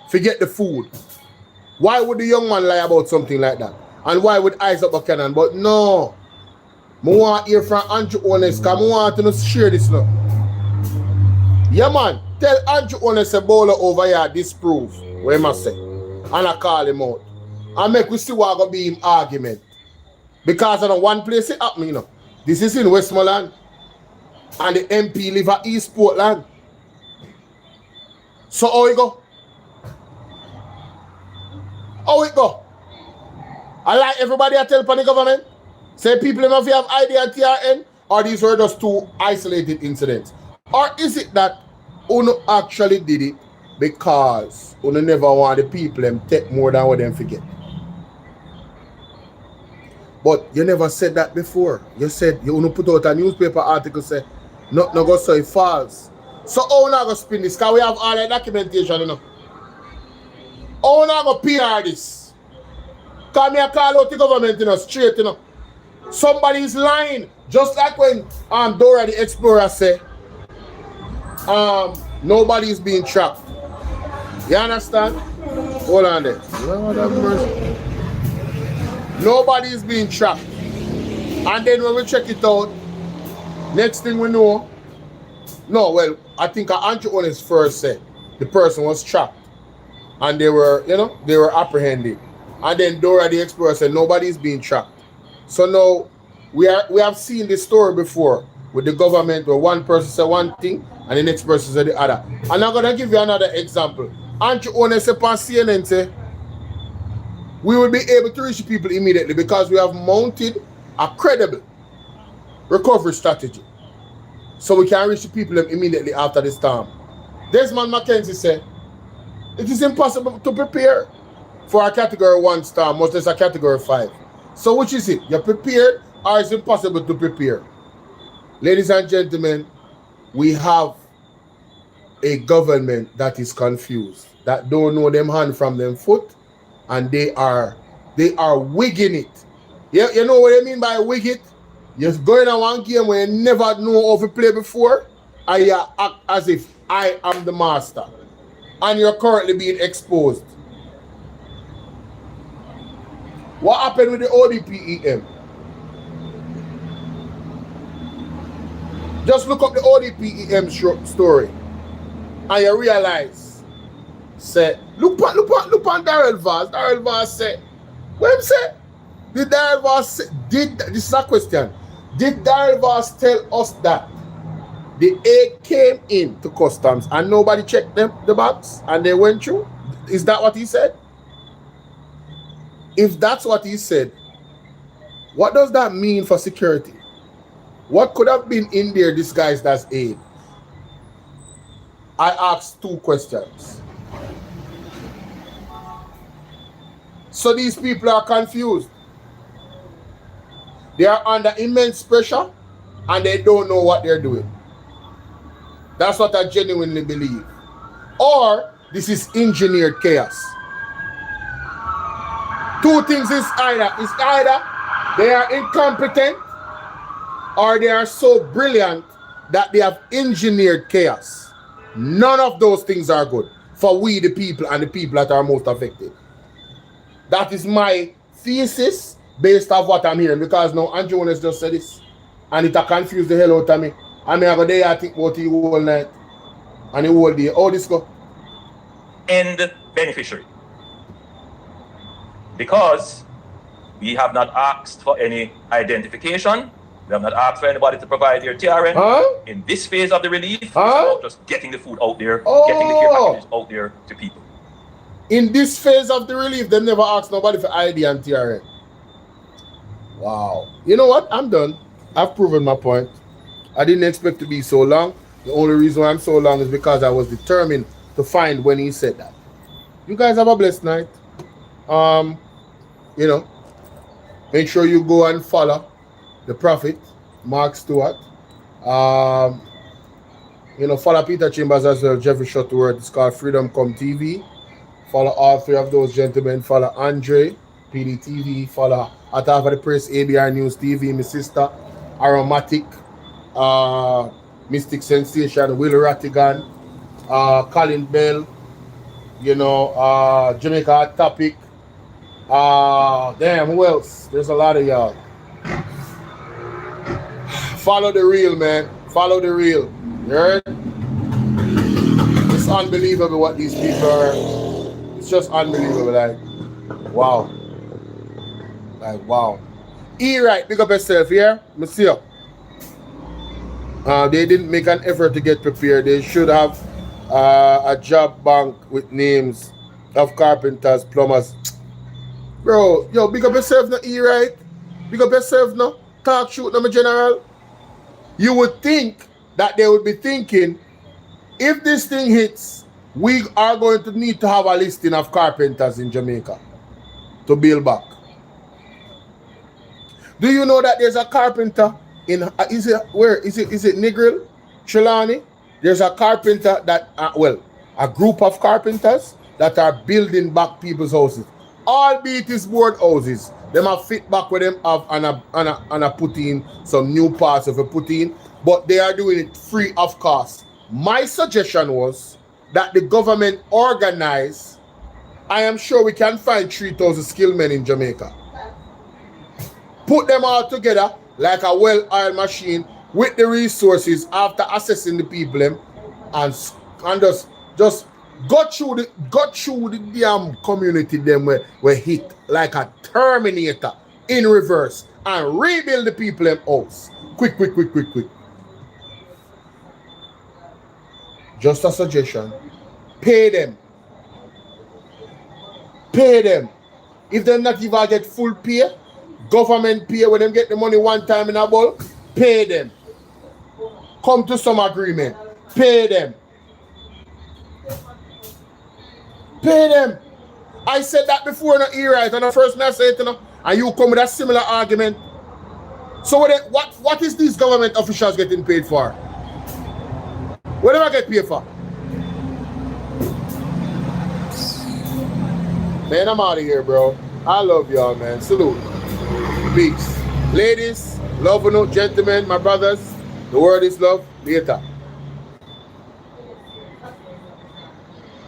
forget the food. Why would the young man lie about something like that? And why would Isaac Buchanan? But no. I want to hear from Andrew Holness, because I want to share this now. Yeah, man. Tell Andrew Holness a Bolo over here disprove what he must say. And I call him out. And make we see what going to be him argument. Because I know one place it happened, you know. This is in Westmoreland. And the MP live at East Portland. So how it go? How it go? I like everybody I tell upon the government. Say people must have ID and TRN, or these were just 2 isolated incidents. Or is it that Uno actually did it because Uno never want the people them take more than what them forget? But you never said that before. You said you Uno put out a newspaper article say not go so it false. So how not go spin this? Because we have all the documentation, you know. How not go PR this? Because me a call out the government, you know, straight, you know. Somebody is lying. Just like when Dora the Explorer said, nobody is being trapped. You understand? Hold on there. Lord have mercy. Nobody is being trapped. And then when we check it out, next thing we know, no, well, I think Andrew Holness first said the person was trapped. And they were, you know, they were apprehended. And then Dora the Explorer said nobody is being trapped. So now we have seen this story before with the government where one person said one thing and the next person said the other. And I'm gonna give you another example. Andrew Holness said on CNN say we will be able to reach people immediately because we have mounted a credible recovery strategy. So we can reach the people immediately after the storm. Desmond McKenzie said it is impossible to prepare for a category 1 storm, much less a category 5. So which is it? You're prepared or it's impossible to prepare? Ladies and gentlemen, we have a government that is confused, that don't know them hand from them foot, and they are wigging it. You know what I mean by wig it? You're going on one game where you never know how to play before, and you act as if I am the master. And you're currently being exposed. What happened with the ODPEM? Just look up the ODPEM story and you realize, say, look on Darrell Vaz. Darrell Vaz said, what him say? Did Darrell Vaz say, this is a question. Did Darrell Vaz tell us that the aid came in to customs and nobody checked the box and they went through? Is that what he said? If that's what he said, what does that mean for security? What could have been in there disguised as aid? I asked 2 questions. So these people are confused. They are under immense pressure and they don't know what they're doing. That's what I genuinely believe. Or this is engineered chaos. Two things is either they are incompetent or they are so brilliant that they have engineered chaos. None of those things are good for we the people and the people that are most affected. That is my thesis based off what I'm hearing, because now Andrew Holness just said this and it confused the hell out of me. I mean, I go there, I think about it all night and the whole day. How this go? End beneficiary. Because we have not asked for any identification, we have not asked for anybody to provide their TRN. In this phase of the relief, it's about just getting the food out there, getting the care packages out there to people. In this phase of the relief, they never asked nobody for ID and TRN. Wow. You know what? I'm done. I've proven my point. I didn't expect to be so long. The only reason I'm so long is because I was determined to find when he said that. You guys have a blessed night. You know, make sure you go and follow the prophet, Mark Stewart. You know, follow Peter Chambers as well, Jeffrey Shuttleworth. It's called Freedom Come TV. Follow all three of those gentlemen. Follow Andre, PDTV. Follow At Half of the Press, ABR News TV, my sister, Aromatic, Mystic Sensation, Will Rattigan, Colin Bell, you know, Jamaica Hot Topic. Damn, who else? There's a lot of y'all. Follow the real, man. Follow the real. You heard? It's unbelievable what these people are. It's just unbelievable. Like, wow. Like, wow. Right, pick up yourself here. Monsieur. They didn't make an effort to get prepared. They should have a job bank with names of carpenters, plumbers. Bro, yo, big up yourself now, right? Big up yourself now. Talk shoot now, my general. You would think that they would be thinking, if this thing hits, we are going to need to have a listing of carpenters in Jamaica to build back. Do you know that there's a carpenter in, is it Negril? Trelawney? There's a carpenter that, well, a group of carpenters that are building back people's houses. Albeit it's board houses, them have fit back with them have and a put in some new parts of a put in, but they are doing it free of cost. My suggestion was that the government organize. I am sure we can find 3,000 skilled men in Jamaica. Put them all together like a well-oiled machine with the resources after assessing the people and just got through the damn community them were hit like a Terminator in reverse and rebuild the people them house. Quick. Just a suggestion. Pay them. If they not even get full pay, government pay when them get the money one time in a bulk, pay them. Come to some agreement. Pay them. I said that before, no, right? And the first time I said it, and you come with a similar argument. So what is these government officials getting paid for? What do I get paid for? Man, I'm out of here, bro. I love y'all, man. Salute. Peace. Ladies, love you, gentlemen, my brothers. The word is love. Later.